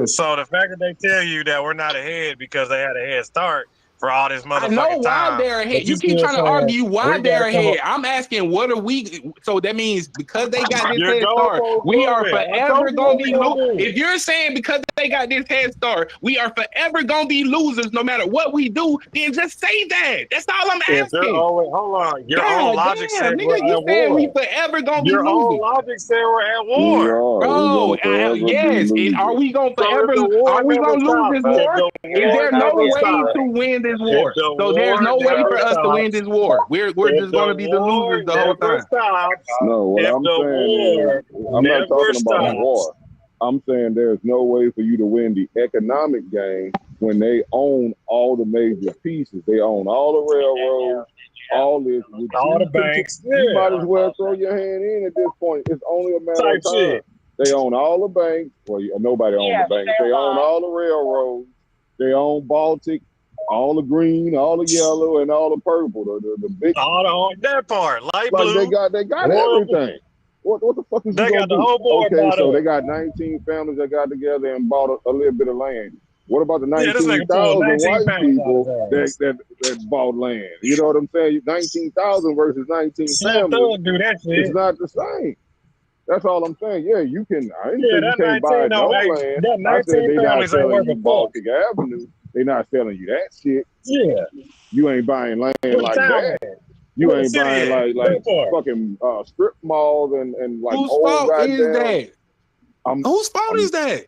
So the fact that they tell you that we're not ahead because they had a head start for all this motherfucking time. I know why they're ahead. You keep trying to argue why they're ahead. I'm asking, what are we? So that means because they got this head start, we are forever gonna be losers. If you're saying because they got this head start, we are forever gonna be losers no matter what we do, then just say that. That's all I'm asking. Hold on. Your own logic said nigga, you said we forever gonna be losers. Your own logic said we're at war. Bro, yes. And are we gonna forever? Are we gonna lose this war? Is there no way to win this war? So there's no way for us to win this war. We're just going to be the losers the whole time. No, what I'm saying is, I'm not talking about war. I'm saying there's no way for you to win the economic game when they own all the major pieces. They own all the railroads, all this. All the banks. You might as well throw your hand in at this point. It's only a matter of time. They own all the banks. Well, nobody owns the banks. They own all the railroads. They own Baltic, all the green, all the yellow, and all the purple. The big. All that part, light blue. They got everything. What the fuck is they got the whole board? Okay, so they got 19 families that got together and bought a little bit of land. What about the 19,000 white people that bought land? You know what I'm saying? 19,000 versus 19 families. Do that shit. It's not the same. That's all I'm saying. Yeah, you can. I ain't saying you can't buy no land. I said they not selling you Baltic Avenue. They not selling you that shit. Yeah. You ain't buying land like that. You ain't buying like fucking strip malls and like whose old fault goddamn. Is that? Whose fault is that?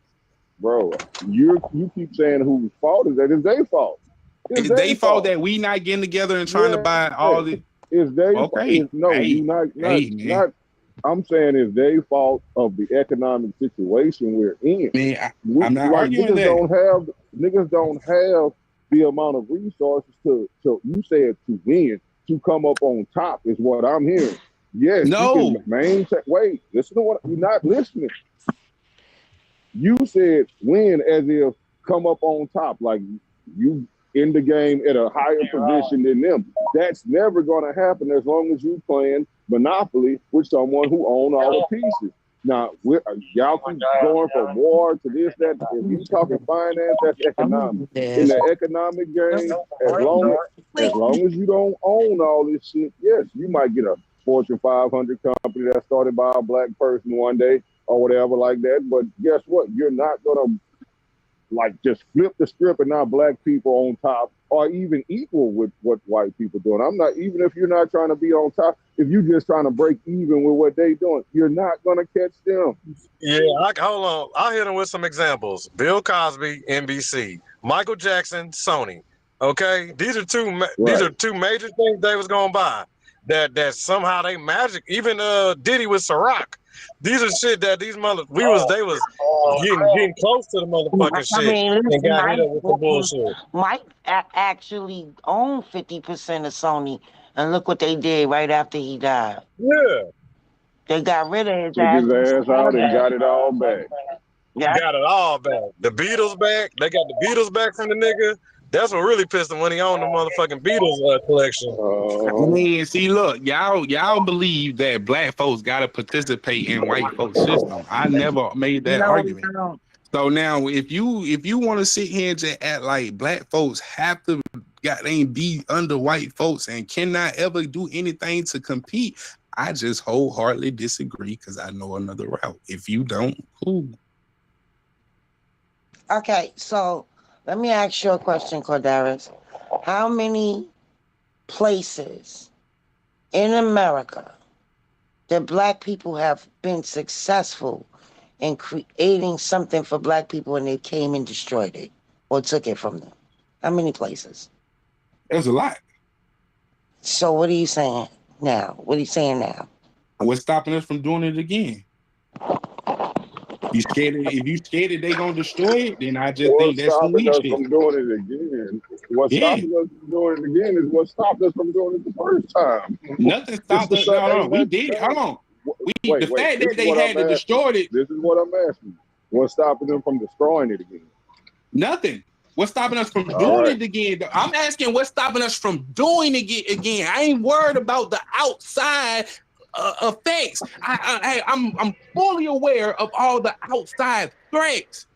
Bro, you keep saying whose fault is that? It's their fault. It's their fault that we not getting together and trying to buy all the. It's their fault. No, you not. I'm saying it's their fault of the economic situation we're in. Man, I'm not arguing that. Niggas don't have the amount of resources to you said to win, to come up on top is what I'm hearing. Yes, no. You can maintain. Wait, listen to what you're not listening. You said win as if come up on top, like you in the game at a higher position than them. That's never going to happen as long as you playing Monopoly with someone who own all the pieces. Now, y'all keep going from war to this, that. If you talking finance, that's economic. In the economic game, as long as you don't own all this shit, yes, you might get a Fortune 500 company that started by a black person one day or whatever like that. But guess what? You're not going to like just flip the script and now black people on top or even equal with what white people doing. I'm not, even if you're not trying to be on top, if you're just trying to break even with what they doing, you're not going to catch them. Yeah, hold on. I'll hit them with some examples. Bill Cosby, NBC. Michael Jackson, Sony. Okay, these are two major things they was going to buy. that somehow they magic. Even Diddy with Ciroc. These are shit that these they was getting close to the motherfucking I shit mean, and listen, got hit up with the bullshit. Mike actually owned 50% of Sony, and look what they did right after he died. Yeah. They got rid of his Took ass. his ass out and got it all back. Yeah. Got it all back. The Beatles back. They got the Beatles back from the nigga. That's what really pissed him when he owned the motherfucking Beatles collection. I mean, see, look, y'all believe that black folks gotta participate in white folks' system. I never made that argument. No. So now, if you want to sit here and just act like black folks have to goddamn be under white folks and cannot ever do anything to compete, I just wholeheartedly disagree because I know another route. If you don't, cool. Okay, so let me ask you a question, Cordaris. How many places in America that black people have been successful in creating something for black people and they came and destroyed it or took it from them? How many places? There's a lot. So what are you saying now? What are you saying now? What's stopping us from doing it again? You scared if you scared that they gonna destroy it, then I just think that's some stopping weak us shit. from doing it again? What's stopping us from doing it again is what stopped us from doing it the first time. Nothing stopped us. No, we did. Hold on. Wait, The fact this that is they what had I'm to destroy it. This is what I'm asking. What's stopping them from destroying it again? Nothing. What's stopping us from All doing right. it again? I'm asking what's stopping us from doing it again. I ain't worried about the outside effects. I'm fully aware of all the outside threats.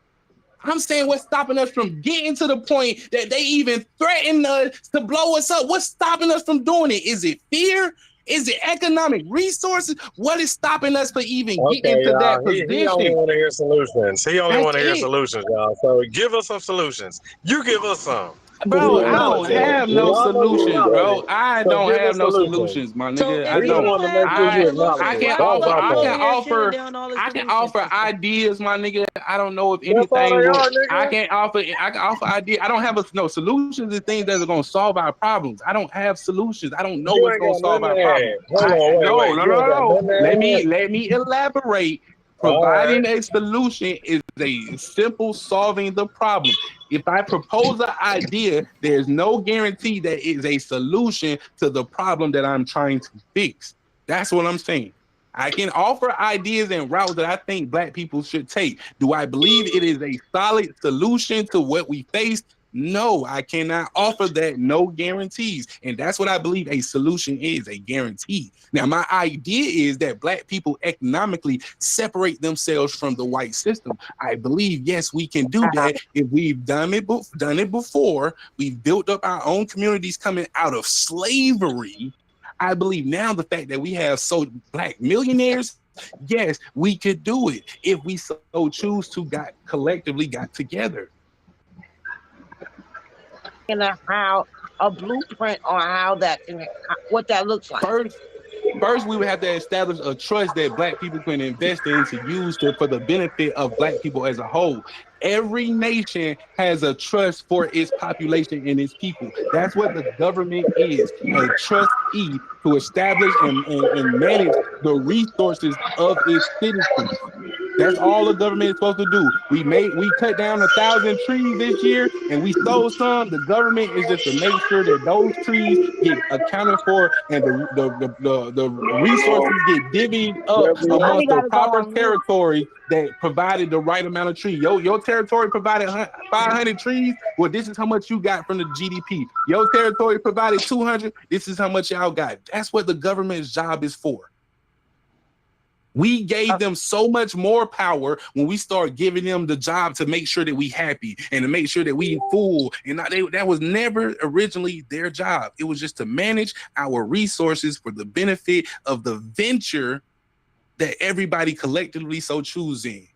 I'm saying what's stopping us from getting to the point that they even threaten us to blow us up. What's stopping us from doing it? Is it fear? Is it economic resources? What is stopping us from even getting to that position? He only want to hear solutions. He only That's want to hear it. solutions, y'all. So give us some solutions. You give us some. Bro, I We know don't you. have We no all know you solutions, bro. acknowledge it. I So don't give have us no solutions. solutions, my So nigga. if I We you just don't. don't want to make have sure no you I acknowledge solutions, it. can why That's would offer. our you I go can thing. in here shooting offer. down all the I can solutions, offer sister? ideas, my nigga. I don't know if That's all anything they will. are, nigga. I can offer ideas. I don't have no solutions and things that are gonna solve our problems. I don't have solutions. I don't know You what's ain't gonna got solve nothing our to problems. add. Hold on, wait. You ain't got No. nothing to add. Let me elaborate. All right. Providing a solution is a simple solving the problem. If I propose an idea, there's no guarantee that it's a solution to the problem that I'm trying to fix. That's what I'm saying. I can offer ideas and routes that I think black people should take. Do I believe it is a solid solution to what we face? No, I cannot offer that. No guarantees. And that's what I believe a solution is, a guarantee. Now, my idea is that black people economically separate themselves from the white system. I believe, yes, we can do that if we've done it before. We've built up our own communities coming out of slavery. I believe now the fact that we have so black millionaires, yes, we could do it if we so choose to collectively got together. And how a blueprint on how that what that looks like. First, we would have to establish a trust that black people can invest in to use for the benefit of black people as a whole. Every nation has a trust for its population and its people. That's what the government is, a trustee to establish and manage the resources of its citizens. That's all the government is supposed to do. We cut down 1,000 trees this year and we sold some. The government is just to make sure that those trees get accounted for and the resources get divvied up Somebody amongst the got to go proper on mute. territory that provided the right amount of trees. Your territory provided 500 trees. Well, this is how much you got from the GDP. Your territory provided 200. This is how much y'all got. That's what the government's job is for. We gave them so much more power when we start giving them the job to make sure that we happy and to make sure that we full. And that was never originally their job. It was just to manage our resources for the benefit of the venture that everybody collectively so choosing.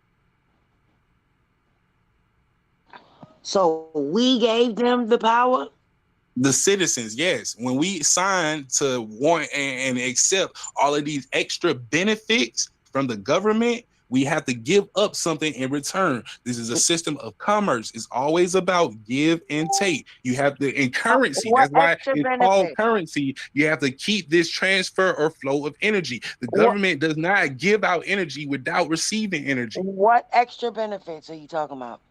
So we gave them the power? The citizens, yes. When we signed to want and accept all of these extra benefits from the government, We have to give up something in return. This is a system of commerce. It's always about give and take. You have to, in currency, What that's why extra it's called benefit? currency. You have to keep this transfer or flow of energy. The What, government does not give out energy without receiving energy. what extra benefits are you talking about?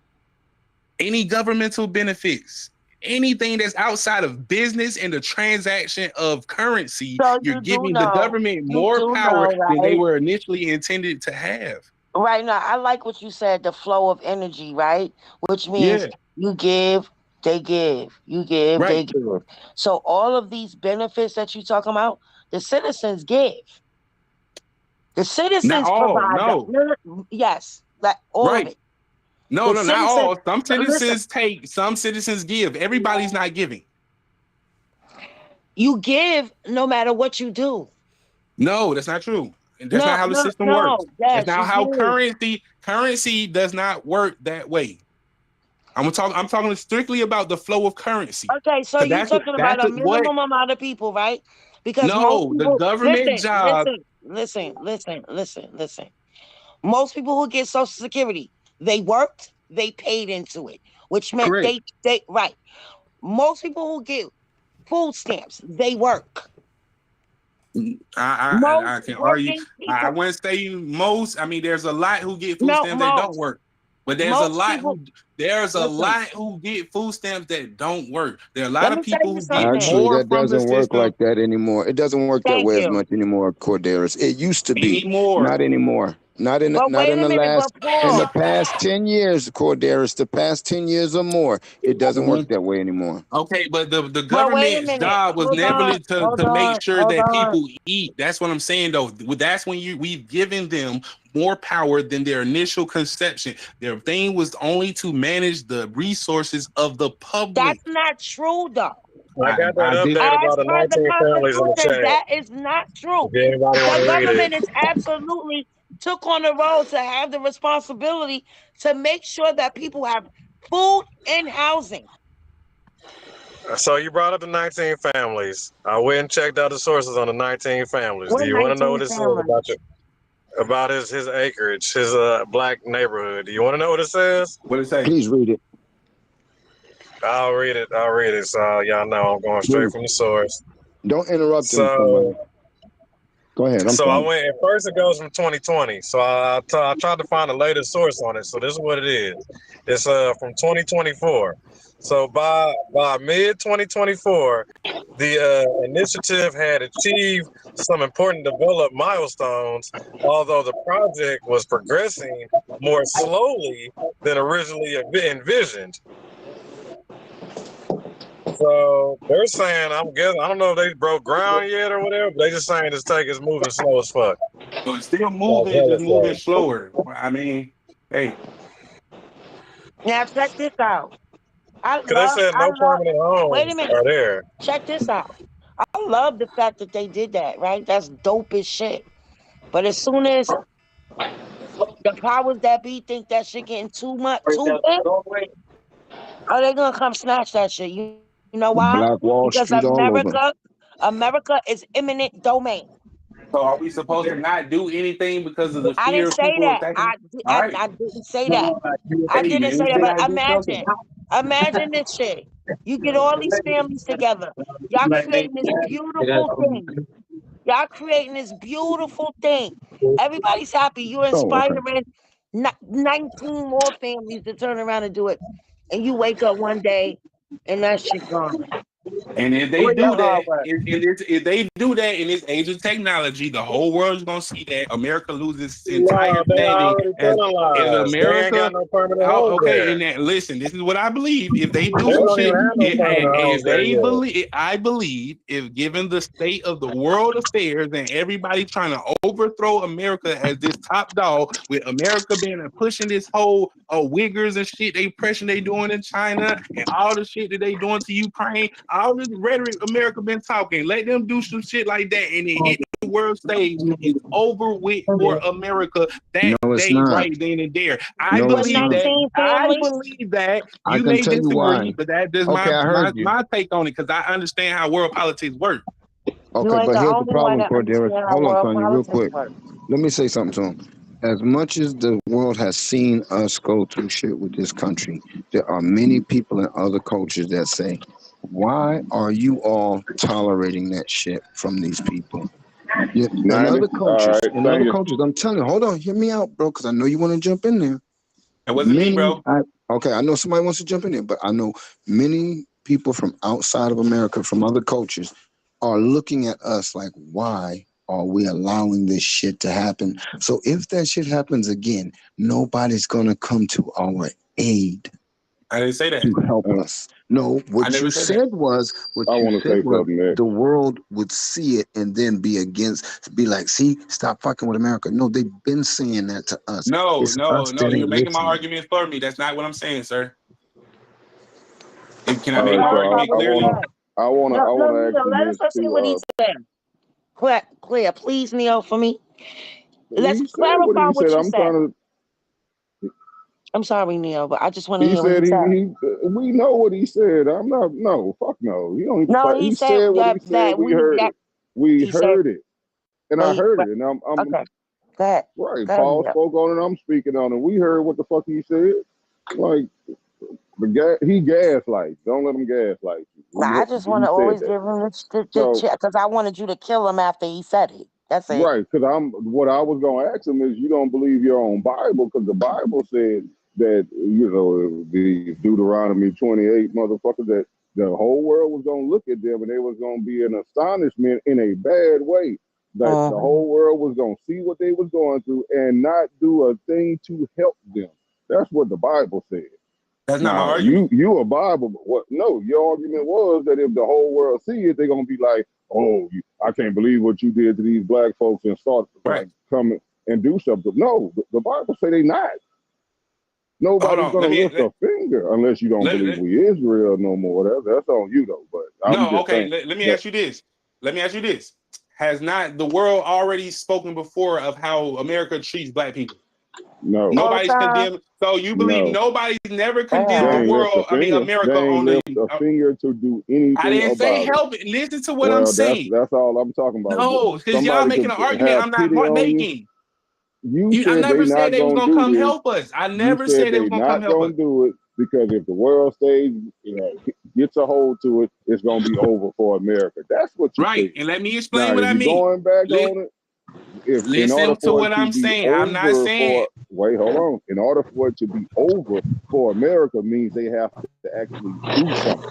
Any governmental benefits, anything that's outside of business and the transaction of currency, So you're you do giving the know, government you more do power know, than they right? were initially intended to have. Right now, I like what you said, the flow of energy, right? Which means Yeah, you give, they give, you give, they right. give. So all of these benefits that you're talking about, the citizens give. The Not citizens all, provide that. no. Yes, like all of Right. it. No, The no, not citizens, all. Some listen, citizens take, some citizens give. Everybody's not giving. you give no matter what you do. No, that's not true. And that's No, not how the no, system works. no. That's Yes, you not how give. currency does not work that way. I'm talking strictly about the flow of currency. Okay, so Because you talking about a what minimum amount of people, right? Because most no, the people, government listen, job, listen, listen, listen, listen, listen. Most people who get Social Security, they worked, they paid into it, which meant correct. they right. Most people who get food stamps, they work. I Most can argue. working I people, wouldn't say most. I mean, there's a lot who get food no, stamps that don't most, work. But most people. there's a Listen, lot who get food stamps that don't work. There are a lot let of me tell people you who get something. Actually, more that from the doesn't work system like that anymore. It doesn't work that Thank way as you. much anymore, Corderas. It used to be. anymore. Not anymore. But Not wait in a the minute, but last in the Paul, past 10 years, Corderas, the past 10 years or more. It doesn't Mhm. work that way anymore. Okay, but the but wait a government's minute. job was Hold never on, hold to on, make sure hold that on. people eat. That's what I'm saying, though. That's when we've given them more power than their initial conception. Their thing was only to manage the resources of the public. That's not true, though. I got that I did. update As about the per the 19 families in the Constitution, chat. that is not true. If anybody want The to read it. government is absolutely took on the role to have the responsibility to make sure that people have food and housing. So you brought up the 19 families. I went and checked out the sources on the 19 families. Do We're you want to know 19 what it says families. about his acreage, his black neighborhood? Do you want to know what it says? What did it say? Please read it. I'll read it. So y'all know I'm going straight Please. from the source. Don't interrupt him, somebody. So Go ahead. I'm So I sorry. went. At first, it goes from 2020. So I tried to find the latest source on it. So this is what it is. It's from 2024. So by mid 2024, the initiative had achieved some important developed milestones, although the project was progressing more slowly than originally envisioned. So they're saying, I'm guessing, I don't know if they broke ground yet or whatever, but they just saying it's moving slow as fuck. So it's still moving, just moving slower. I mean, hey. Now check this out. Because they said no permanent wait a homes minute. are there. Check this out. I love the fact that they did that, right? That's dope as shit. But as soon as the powers that be think that shit getting too much, too big, are they gonna come snatch that shit? You know why? Black Wall Because Street all over. America is eminent domain. So are we supposed to not do anything because of the I fear didn't of say people that. attacking? All right. I didn't say that. I Hey, didn't man, say we that. still But gotta do something. imagine this shit. You get all these families together. Y'all creating this beautiful thing. Y'all creating this beautiful thing. Everybody's happy. You're Oh, okay. inspiring 19 more families to turn around and do it. And you wake up one day and that shit gone. And if they do that, if they do that in this age of technology, the whole world is gonna see that America loses its entire No, they standing already as penalized. They ain't America. got no permanent Oh, homes okay, there. and that, listen, this is what I believe. If they do They some don't even shit, have no permanent homes if there they yet. believe, I believe, if given the state of the world affairs and everybody trying to overthrow America as this top dog, with America being pushing this whole Uyghurs and shit, they pressure they doing in China and all the shit that they doing to Ukraine, all this rhetoric America been talking, let them do some shit like that, and it hit the world stage. It's over with for America that No, it's day, not. right then and there. I No, it's With believe not. that. 19 I families, believe that. I You can may tell you why. disagree, but that is Okay, I heard you. my take on it because I understand how world politics work. you Okay, ain't but the here's the only one problem, that Corderas. understand how Hold on, world Tanya, real politics quick. works. Let me say something to him. as much as the world has seen us go through shit with this country, there are many people in other cultures that say, why are you all tolerating that shit from these people? Yeah, in 90. other All cultures, right, thank you. I'm telling you, hold on, hear me out, bro, because I know you want to jump in there. It wasn't me, bro. Okay, I know somebody wants to jump in there, but I know many people from outside of America, from other cultures, are looking at us like, why are we allowing this shit to happen? So if that shit happens again, nobody's gonna come to our aid I didn't say that. to help us. No, I what never you said that. said was, I want to say something next. the world would see it and then be against, be like, see, stop fucking with America. No, they've been saying that to us. No, It's us that you're ain't making my listening. argument for me. That's not what I'm saying, sir. Can I All make right, my so argument clearly? I want to ask Neo, you let this us see what he too. said. Claire, please, Neo, for me. Let's He said what clarify he what said. you I'm said. trying to. I'm sorry, Neo, but I just want to He hear what said he said. we know what he said. I'm not. No, fuck no. You don't need to No, fight. he He said said what he said. that We heard it. We he said heard it, and I heard it. And I'm okay. Go ahead. right. Go ahead, Paul Neo. spoke on it. I'm speaking on it. We heard what the fuck he said. Like he gaslight. Don't let him gaslight you. I just want He to said always that. give him the So check because I wanted you to kill him after he said it. That's it. right, because what I was gonna ask him is you don't believe your own Bible because the Bible said that the Deuteronomy 28 motherfuckers that the whole world was gonna look at them and they was gonna be in astonishment in a bad way. That the whole world was gonna see what they was going through and not do a thing to help them. That's what the Bible said. That's not my Now argument. you a Bible, but what? No, your argument was that if the whole world see it, they're gonna be like, "Oh, I can't believe what you did to these black folks," and start like come and do something. No, the Bible say they not. Hold Nobody's on. gonna lift a finger unless you don't believe we Israel no more. That's on you though. But I'm just saying. Let me ask you this. Has not the world already spoken before of how America treats black people? No. Nobody's condemned. So you believe nobody's never condemned the world? I mean, America they ain't on the. lift a finger to do anything. I didn't say about help. it. Listen to what I'm saying. That's all I'm talking about. No, because y'all Somebody making an could argument have I'm not pity on making. I never said they was gonna gonna do come this. help us. I You never said said they was gonna come not help gonna us. do it because if the world stays, gets a hold to it, it's gonna be over for America. That's what you Right. said. And let me explain Now, what if I you're mean. going back on it, if in order Listen to for it what to I'm be saying. I'm not over saying. hold on. In order for it to be over for America means they have to actually do something.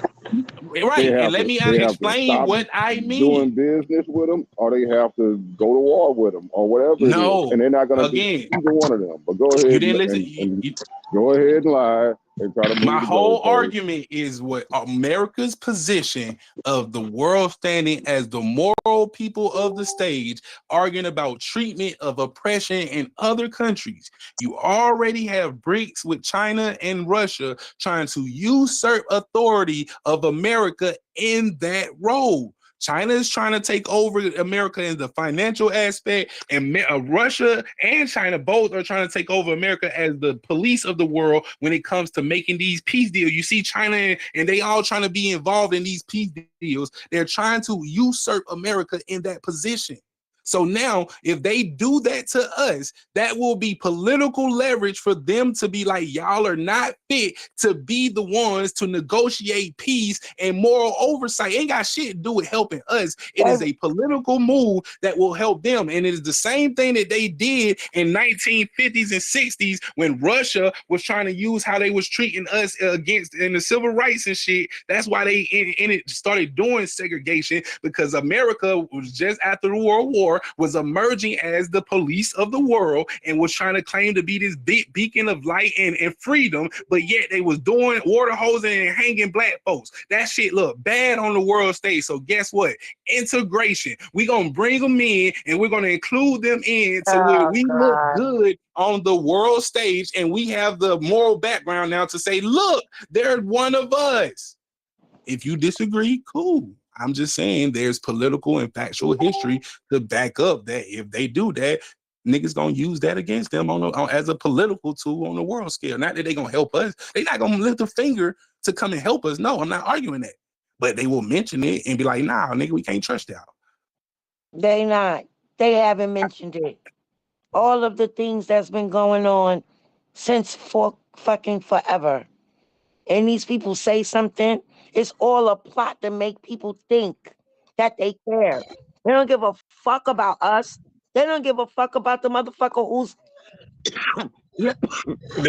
Right. And let me They have to explain stop what I doing mean. business with them, or they have to go to war with them, or whatever it is. And they're not going to do either one of them. But go ahead You didn't listen. and go ahead and lie and try to move My the whole goalposts. argument is what America's position of the world standing as the moral people of the stage, arguing about treatment of oppression in other countries. You already have BRICS with China and Russia trying to usurp authority of America in that role. China is trying to take over America in the financial aspect, and Russia and China both are trying to take over America as the police of the world when it comes to making these peace deals. You see China and they all trying to be involved in these peace deals. They're trying to usurp America in that position. So now, if they do that to us, that will be political leverage for them to be like, y'all are not fit to be the ones to negotiate peace and moral oversight. Ain't got shit to do with helping us. It is a political move that will help them. And it is the same thing that they did in 1950s and 60s when Russia was trying to use how they was treating us against in the civil rights and shit. That's why they in it started doing segregation, because America was just after the World War, was emerging as the police of the world and was trying to claim to be this big beacon of light and freedom, but yet they was doing water hosing and hanging black folks. That shit look bad on the world stage. So guess what? Integration. We're gonna bring them in and we're gonna include them in to where we look good on the world stage, and we have the moral background now to say, look, they're one of us. If you disagree, cool. I'm just saying there's political and factual history to back up that if they do that, niggas gonna use that against them as a political tool on the world scale. Not that they gonna help us. They not gonna lift a finger to come and help us. No, I'm not arguing that. But they will mention it and be like, nah, nigga, we can't trust y'all. They not. They haven't mentioned it. all of the things that's been going on since fucking forever. And these people say something, it's all a plot to make people think that they care. They don't give a fuck about us. They don't give a fuck about the motherfucker who's Did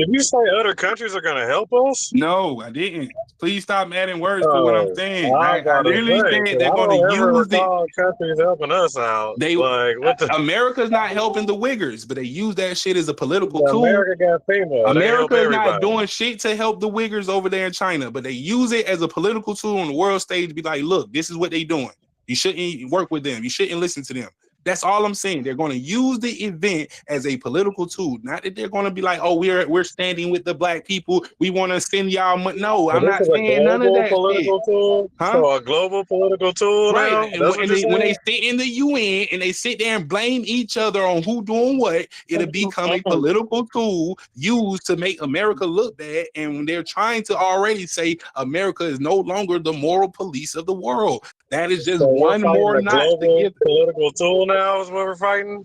you say other countries are gonna help us? No, I didn't. Please stop adding words to what I'm Oh, saying. I I was about to literally say, said 'cause they're I going don't to ever use it. recall countries helping us out. They Like, what the? America's not helping the Wiggers, but they use that shit as a political tool. America got FEMA. They help America is everybody. not doing shit to help the Wiggers over there in China, but they use it as a political tool on the world stage to be like, look, this is what they doing. You shouldn't work with them. You shouldn't listen to them. That's all I'm saying. They're going to use the event as a political tool. Not that they're going to be like, oh, we're standing with the black people. We want to send y'all money. No, I'm not saying none of that political shit. tool. Huh? So a global political tool Right. now. And That's what you're when they saying? sit in the UN and they sit there and blame each other on who doing what, it'll become a political tool used to make America look bad. And when they're trying to already say America is no longer the moral police of the world, that is just So we're one fighting more a notch to global give political tool now. Is what we're fighting.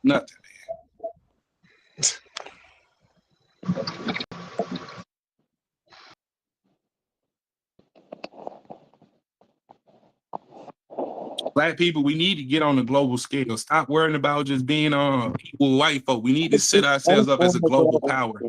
nothing. Black people, we need to get on a global scale. Stop worrying about just being equal with white folk. We need to set ourselves up as a global power.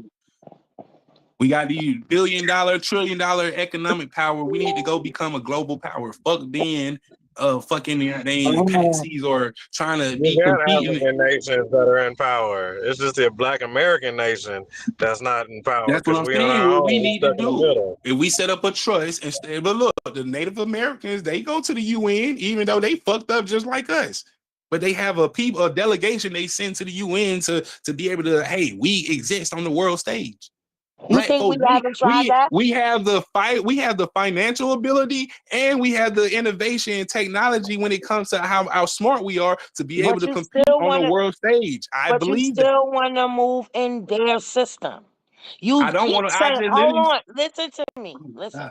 We got the $1 billion, $1 trillion economic power. We need to go become a global power. Fuck being fucking patsies or trying to be You got competing. African nations that are in power. It's just the Black American nation that's not in power That's what because I'm we on saying. our What own. we We need to stuck in the do, middle. if we set up a trust instead, but look, the Native Americans, they go to the UN, even though they fucked up just like us. But they have a delegation they send to the UN to be able to, hey, we exist on the world stage. You Black think folks, we haven't tried that? we have the financial ability, and we have the innovation and technology when it comes to how smart we are to be able But to you compete still on the want to. world stage. I But you believe that. still want to move in their system. You I don't keep want to. I saying, just hold literally. on, listen to me. Listen.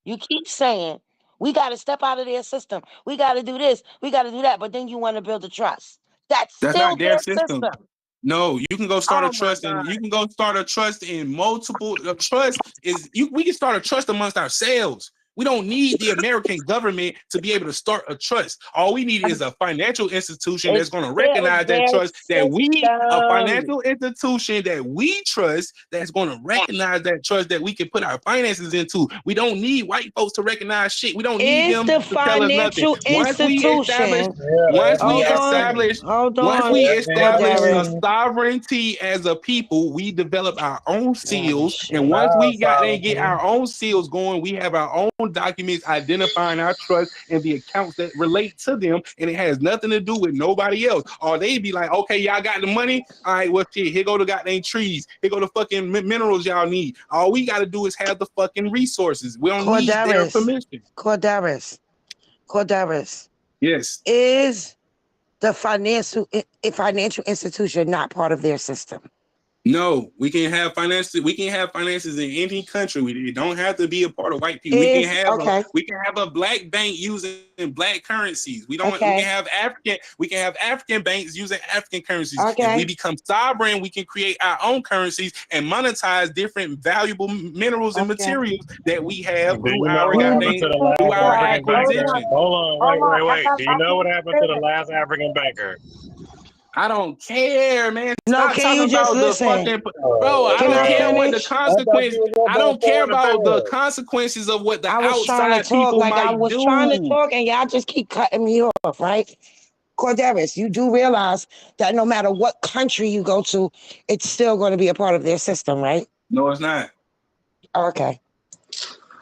You keep saying, we got to step out of their system. We got to do this. We got to do that. But then you want to build a trust. That's That's still not their their system. system. No, you can go start a Oh my trust, and God. you can go start a trust in multiple. A trust is we can start a trust amongst ourselves. We don't need the American government to be able to start a trust. All we need is a financial institution that's It's going to still recognize that their trust, a system. financial institution that we trust, that's going to recognize that trust that we can put our finances into. We don't need white folks to recognize shit. We don't need Is them the to tell us nothing. financial institution. Hold Once on. we establish a Quadari. sovereignty as a people, we develop our own seals. shit. And once we get our own seals going, we have our own documents identifying our trust and the accounts that relate to them. And it has nothing to do with nobody else. Or they'd be like, okay, y'all got the money. All right, well, shit, here go the goddamn trees. Here go the fucking minerals y'all need. All we got to do is have the fucking resources. We don't need their permission. Cordaris. Yes. Is the financial institution not part of their system? No, we can have finances. We can have finances in any country. It don't have to be a part of white people. We can have a black bank using black currencies. We can have African banks using African currencies. If we become sovereign, we can create our own currencies and monetize different valuable minerals and materials that we have through our acquisition. Hold on, wait. Do you know what happened to the last African banker? I don't care, man. No, Stop talking about the fucking bro. I don't care what the consequences. I don't care about the consequences of what the outside people might do. I was trying to talk, and y'all just keep cutting me off, right? Cordaris, you do realize that no matter what country you go to, it's still going to be a part of their system, right? No, it's not. Okay.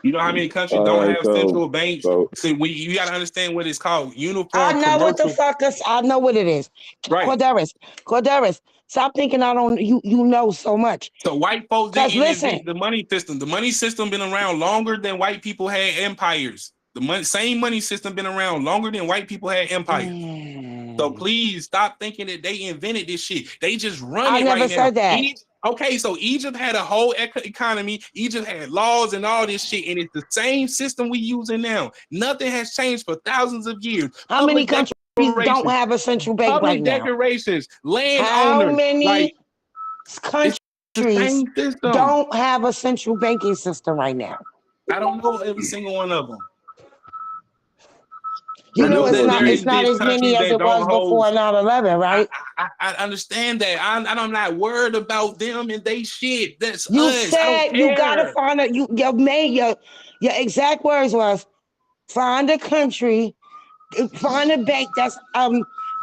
You know how many countries don't have central banks? So you got to understand what it's called. Uniform. I know what the fuck is. I know what it is. Right. Cordaris, stop thinking I don't. You know so much. So white folks didn't invent the money system. The money system been around longer than white people had empires. Same money system been around longer than white people had empires. So please stop thinking that they invented this shit. They just run it right now. I never said that. Okay, so Egypt had a whole economy. Egypt had laws and all this shit, and it's the same system we using now. Nothing has changed for thousands of years. How many countries don't have a central bank right public now? decorations, How landowners, many like it's countries the same system. don't have a central banking system right now? I don't know every single one of them. You I know, know that there it's not exist as many countries as that it was don't hold. before 9/11, right? I understand that. I'm not worried about them and they shit. That's You us. I don't said you gotta care. find a your exact words was find a country, find a bank that's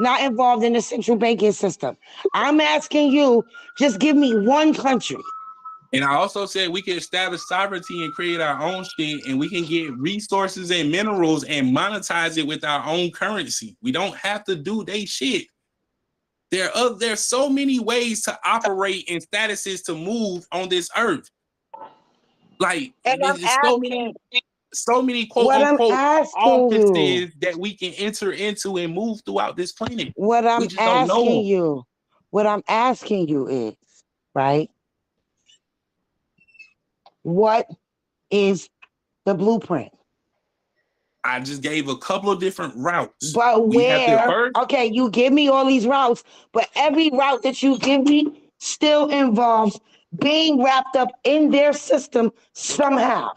not involved in the central banking system. I'm asking you, just give me one country. And I also said we can establish sovereignty and create our own shit, and we can get resources and minerals and monetize it with our own currency. We don't have to do they shit. There's so many ways to operate and statuses to move on this earth. Like And I'm it's so many quote what I'm unquote asking you, offices that we can enter into and move throughout this planet. what I'm We just don't know. asking you is, right? What is the blueprint? I just gave a couple of different routes. But We have to where? first. Okay, you give me all these routes, but every route that you give me still involves being wrapped up in their system somehow.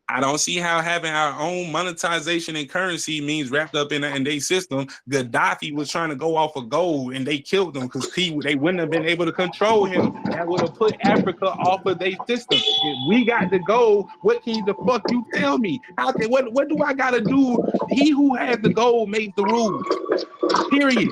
I don't see how having our own monetization and currency means wrapped up in their system. Gaddafi was trying to go off of gold and they killed him because they wouldn't have been able to control him. That would have put Africa off of their system. If we got the gold, what can the fuck you tell me? What do I gotta do? He who has the gold makes the rules. Period.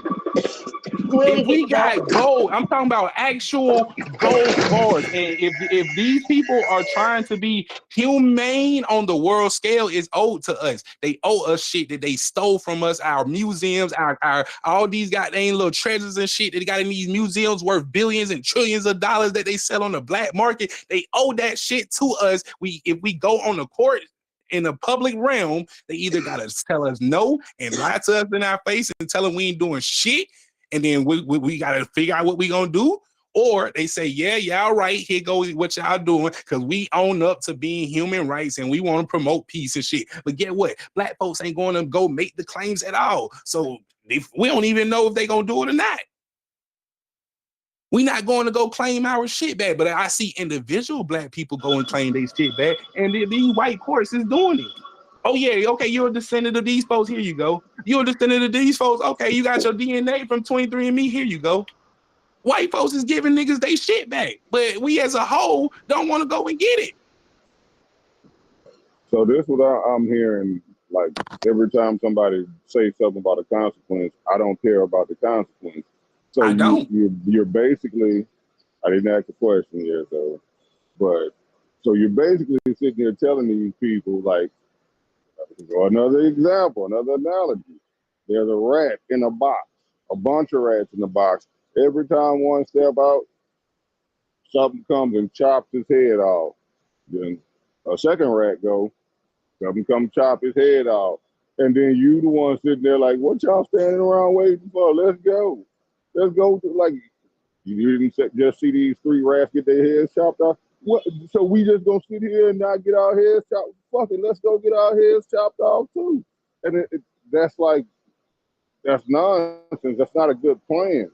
If we got gold, I'm talking about actual gold bars. And if these people are trying to be humane on the world scale, it's owed to us. They owe us shit that they stole from us, our museums, our all these goddamn little treasures and shit that they got in these museums worth billions and trillions of dollars that they sell on the black market. They owe that shit to us. If we go on the court in the public realm, they either gotta tell us no and lie to us in our face and tell them we ain't doing shit. And then we got to figure out what we going to do. Or they say, yeah, y'all right. Here goes what y'all doing because we own up to being human rights and we want to promote peace and shit. But get what? Black folks ain't going to go make the claims at all. So we don't even know if they going to do it or not. We not going to go claim our shit back. But I see individual black people go and claim their shit back. And these white courts is doing it. Oh, yeah, okay, you're a descendant of these folks. Here you go. You're a descendant of these folks. Okay, you got your DNA from 23andMe. Here you go. White folks is giving niggas they shit back. But we as a whole don't want to go and get it. So this is what I'm hearing, like, every time somebody say something about a consequence, I don't care about the consequence. So you're basically, I didn't ask the question yet, though, but so you're basically sitting there telling these people, like, another example, another analogy. There's a rat in a box, a bunch of rats in the box. Every time one step out, something comes and chops his head off. Then a second rat goes, something come chop his head off. And then you the one sitting there like, what y'all standing around waiting for? Let's go. Let's go. Like, you didn't just see these three rats get their heads chopped off? What? So we just gonna sit here and not get our heads chopped? Fuck it, let's go get our heads chopped off too. And that's like, that's nonsense. That's not a good plan.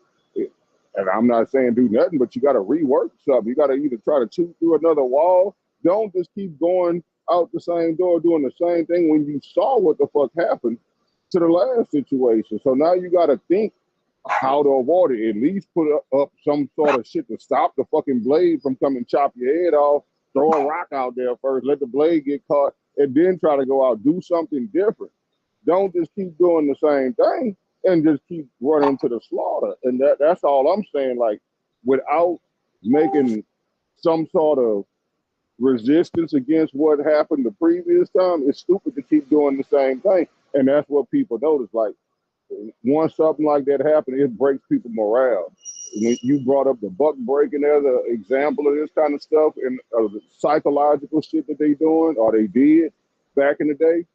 And I'm not saying do nothing, but you got to rework something. You got to either try to shoot through another wall. Don't just keep going out the same door doing the same thing when you saw what the fuck happened to the last situation. So now you got to think how to avoid it. At least put up some sort of shit to stop the fucking blade from coming chop your head off. Throw a rock out there first, let the blade get caught, and then try to go out, do something different. Don't just keep doing the same thing and just keep running to the slaughter. And that's all I'm saying. Like, without making some sort of resistance against what happened the previous time, it's stupid to keep doing the same thing. And that's what people notice. Like, once something like that happens, it breaks people's morale. When you brought up the buck breaking as an example of this kind of stuff and the psychological shit that they doing or they did back in the day,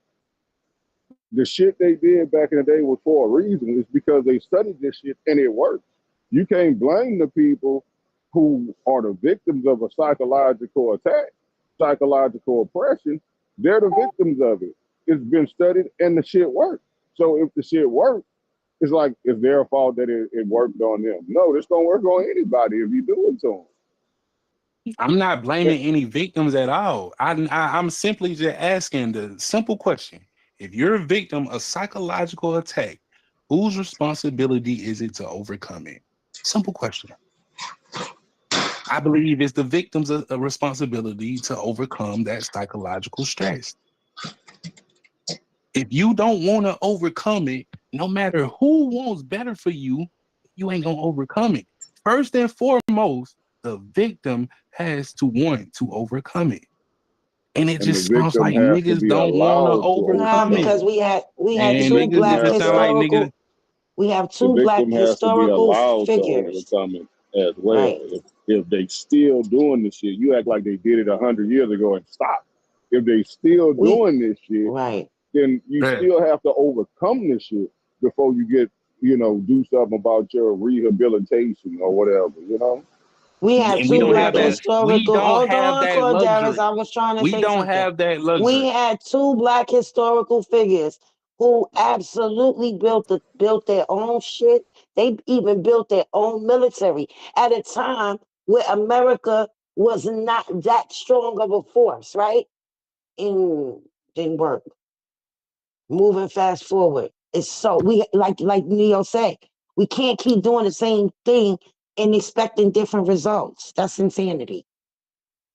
the shit they did back in the day was for a reason. It's because they studied this shit and it worked. You can't blame the people who are the victims of a psychological attack, psychological oppression. They're the victims of it. It's been studied and the shit worked. So if the shit worked, it's like it's their fault that it worked on them. No, this don't work on anybody if you do it to them. I'm not blaming any victims at all. I'm simply just asking the simple question: if you're a victim of psychological attack, whose responsibility is it to overcome it? Simple question. I believe it's the victim's a responsibility to overcome that psychological stress. If you don't want to overcome it, no matter who wants better for you, you ain't gonna overcome it. First and foremost, the victim has to want to overcome it. And it And the just sounds victim like has to niggas be don't want to allowed to overcome Nah, it. because we had And two niggas, it black just sound like historical. niggas. We have the two black victim has to be historical allowed to figures. overcome it as well. Right. If they still doing this shit, you act like they did it 100 years ago and stop. If they still doing this shit, Right. then you Yeah. still have to overcome this shit before you get, do something about your rehabilitation or whatever, We have And we two don't have black that. We historical. don't Hold have on, that Cordaris. I luxury. was trying to We say don't something. have that We luxury. had two black historical figures who absolutely built their own shit. They even built their own military at a time where America was not that strong of a force, right? Didn't work. Moving fast forward. It's so we like Neo said, we can't keep doing the same thing and expecting different results. That's insanity.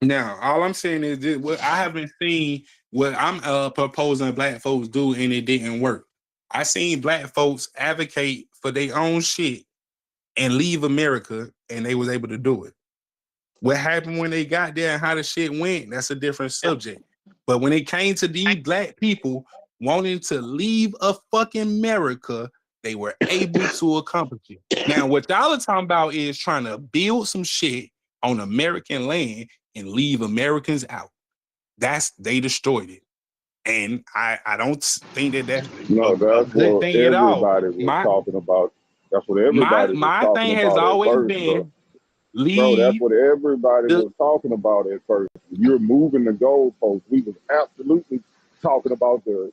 Now, all I'm saying is that I haven't seen what I'm proposing black folks do, and it didn't work. I seen black folks advocate for their own shit and leave America, and they was able to do it. What happened when they got there and how the shit went, that's a different subject. But when it came to these black people wanting to leave a fucking America, they were able to accomplish it. Now, what y'all are talking about is trying to build some shit on American land and leave Americans out. They destroyed it. And I don't think that's No, a that's good what thing at all. everybody was talking about. That's what everybody was My talking thing has about at always first, bro. been Bro, that's leave what everybody the was talking about at first. You're moving the goalposts. We was absolutely talking about the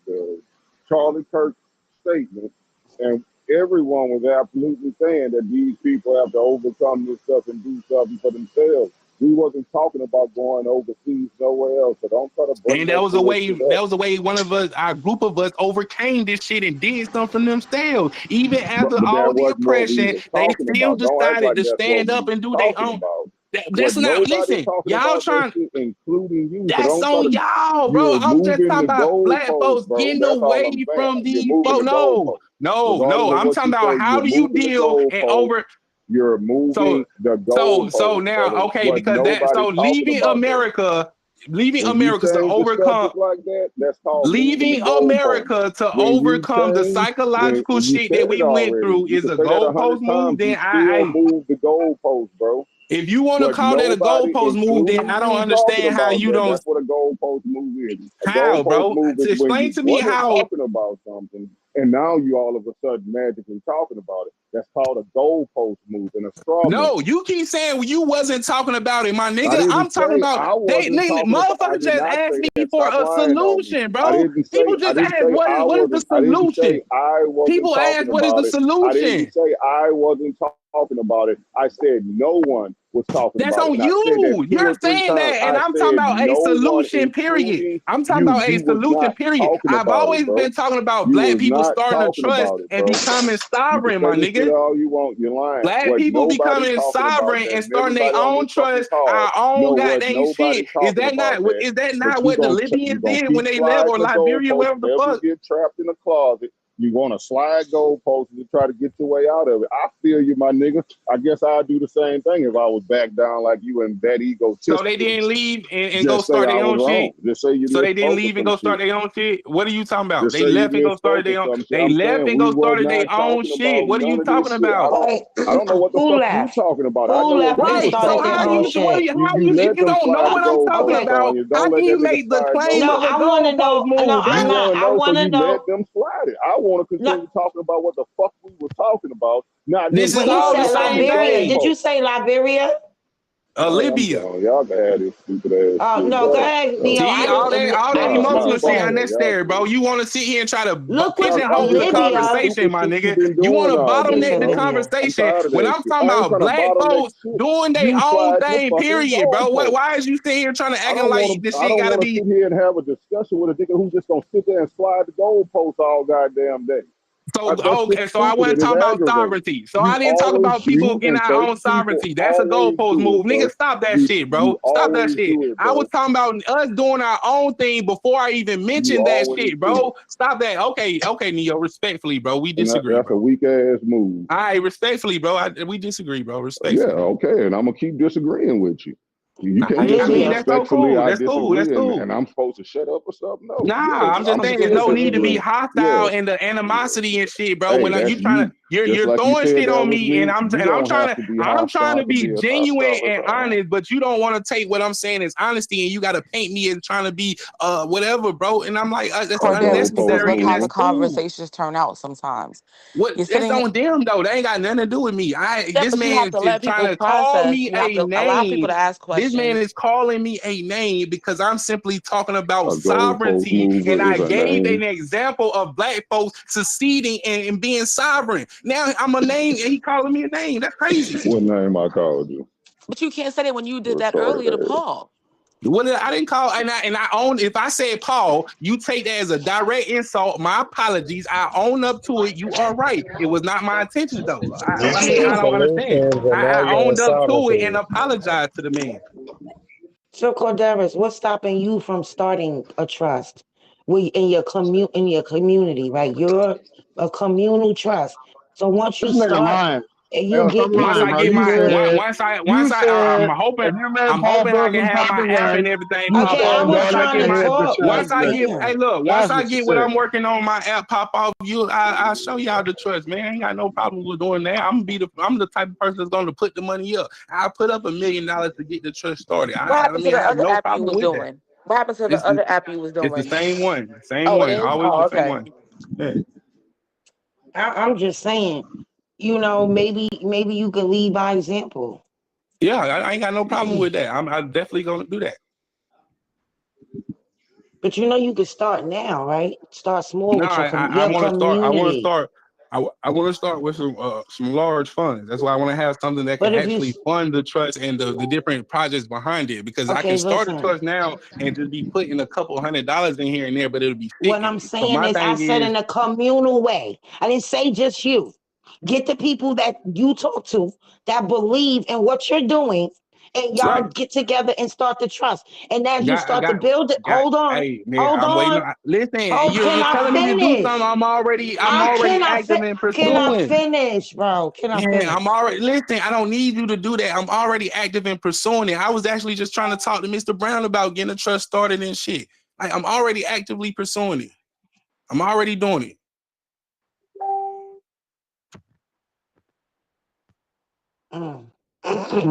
Charlie Kirk statement, and everyone was absolutely saying that these people have to overcome this stuff and do something for themselves. We wasn't talking about going overseas nowhere else, so don't try to bring and that bullshit up. that was a way one of us, our group of us, overcame this shit and did something themselves. Even after But that all the wasn't what we oppression, was they talking still about. Don't act decided like to that's what stand we up was and do their talking own. about. That's What not, nobody's listen, talking y'all about that trying, shit, including you. So that's don't try on to. y'all, bro. You're I'm just moving talking the about black goalposts, folks bro. getting That's all away I'm from saying. You're these moving folks. the goalposts. No, Regardless of I'm what talking you about say, how you're do you moving the deal and goalposts. over. You're So, moving the so goalposts, now, brother. okay, But because nobody's talking leaving about that. America, When you to change the overcome. subject like that, that's called moving the Leaving goalposts. America to When you overcome the change, psychological when you shit that said it we went already, through you is can a say that goalpost 100 move, times. You then still move the goalposts, bro. if you want to But call that a nobody, goalpost move, then including I don't you, talking understand how about you that. don't. That's what a goalpost move is. A How, goalpost bro? move is To when explain you to me wasn't how. talking about something, and now you all of a sudden magically talking about it. That's called a goalpost move and a straw man. No, you keep saying you wasn't talking about it, my I nigga. didn't I'm talking say about I they wasn't nigga, talking about. I motherfuckers did just not asked say me that. for Stop a lying on me. solution, I bro. didn't People say. I just didn't ask say I what is the wasn't. I didn't say solution? I wasn't People ask talking what is the about it. I didn't solution? say I wasn't talking about it. I said no one was talking That's about it, on and I said that you. 2 You're or 3 saying times. that, and I I'm talking said about a no one, solution, period. including I'm talking you. about a You was solution, not period. talking I've about it, always bro. been talking about You black was people not starting to talking trust about it, and bro. becoming You can sovereign, say my this shit nigga. all you want. You're lying. Black What people nobody's becoming talking about sovereign that, and and starting their everybody on own this fucking trust, call our own know what goddamn nobody's shit. talking about that. Is that But not what the you Libyans gonna did keep when they left, sliding or the Liberia, goalposts. wherever the Whenever you fuck? get trapped in a closet, you want to slide goalposts to try to get your way out of it. I feel you, my nigga. I guess I'd do the same thing if I was back down like you and that So they egotistical. didn't leave and go Just say start I their was own wrong. shit. Just say you So they didn't misspoke or leave and some go start shit. their own shit. What are you talking about? Just They say you left and go misspoke started or their own. some shit. They I'm left saying and we go was started their not own talking shit. about What are you none of this talking shit. I about? don't Right. I don't know what the Who fuck you left? talking about. I Who know what left we and was Right. So started talking their how own you about. shit? You if let you them don't know slide the what I'm talking goalposts on about, you. how Don't can let that you nigga make the slide claim no No, of a I more. want to goalpost know. No, move? You I'm Then not. want to I know, so want to you let know. them slide it. I want to No, continue talking about what the fuck we were talking about, not them this but is he all sliding the said the fucking same Liberia. thing. Did you goalposts. say Liberia? Libya. Y'all can have this stupid ass shit. No, go ahead, Neo. See, all that emotional shit unnecessary, bro. You want to sit here and try to Look what pigeonhole the Libya. conversation, my nigga. You want to bottleneck the conversation when I'm talking about black folks doing their own thing, period, bro. Why is you sitting here trying to acting like this shit gotta be? I don't want to sit here and have a discussion with a nigga who's just gonna sit there and slide the goalposts all goddamn day. So I wasn't talking about sovereignty. So I didn't talk about people getting our own sovereignty. That's a goalpost move. Nigga, stop that shit, bro. Stop that shit. I was talking about us doing our own thing before I even mentioned that shit, bro. Stop that. Okay, Neo, respectfully, bro. We disagree. That's a weak ass move. All right, respectfully, bro. We disagree, bro. Respectfully. Yeah, okay, and I'm gonna keep disagreeing with you. You can't I mean, that's so cool. That's cool. That's cool. And I'm supposed to shut up or something? No. Nah, I'm just saying there's no need to be hostile and the animosity and shit, bro. When you trying to, you're throwing shit on me, and I'm trying to be genuine and honest, but you don't want to take what I'm saying as honesty, and you got to paint me as trying to be whatever, bro. And I'm like, that's unnecessary. That's how the conversations turn out sometimes. That's on them though. They ain't got nothing to do with me. This man is trying to call me a name. Allow people to ask questions. This man is calling me a name because I'm simply talking about sovereignty, and I gave an example of black folks succeeding and being sovereign. Now I'm a name, and he calling me a name. That's crazy. What name I called you? But you can't say that when you did that earlier to Paul. Well, I didn't call, and I own. If I said Paul, you take that as a direct insult. My apologies. I own up to it. You are right. It was not my intention, though. I don't understand. I owned up to it and apologized to the man. So, Corderis, what's stopping you from starting a trust in your community, right? You're a communal trust. So once you start, you get I'm hoping I can have my app and everything pop off. Once I get what I'm working on, my app pop off, I'll show y'all the trust, man. I ain't got no problem with doing that. I'm the type of person that's going to put the money up. I'll put up $1 million to get the trust started. What happened to the other app you was doing? What happened to the other app you was doing? It's the same one. Always the same one. Yeah. I'm just saying, maybe you could lead by example. Yeah, I ain't got no problem with that. I'm definitely gonna do that. But you could start now, right? Start small with your community. I want to start with some large funds. That's why I want to have something that can actually fund the trust and the different projects behind it. Because I can start a trust now and just be putting a couple $100 in here and there, but it'll be sticky. What I'm saying is, I said in a communal way. I didn't say just you. Get the people that you talk to that believe in what you're doing, and y'all get together and start the trust. And as you start to build it, hold on. Listen, you're telling me to do something. I'm already active in pursuing. Can I finish, bro? Finish? Listen, I don't need you to do that. I'm already active in pursuing it. I was actually just trying to talk to Mr. Brown about getting a trust started and shit. I'm already actively pursuing it. I'm already doing it.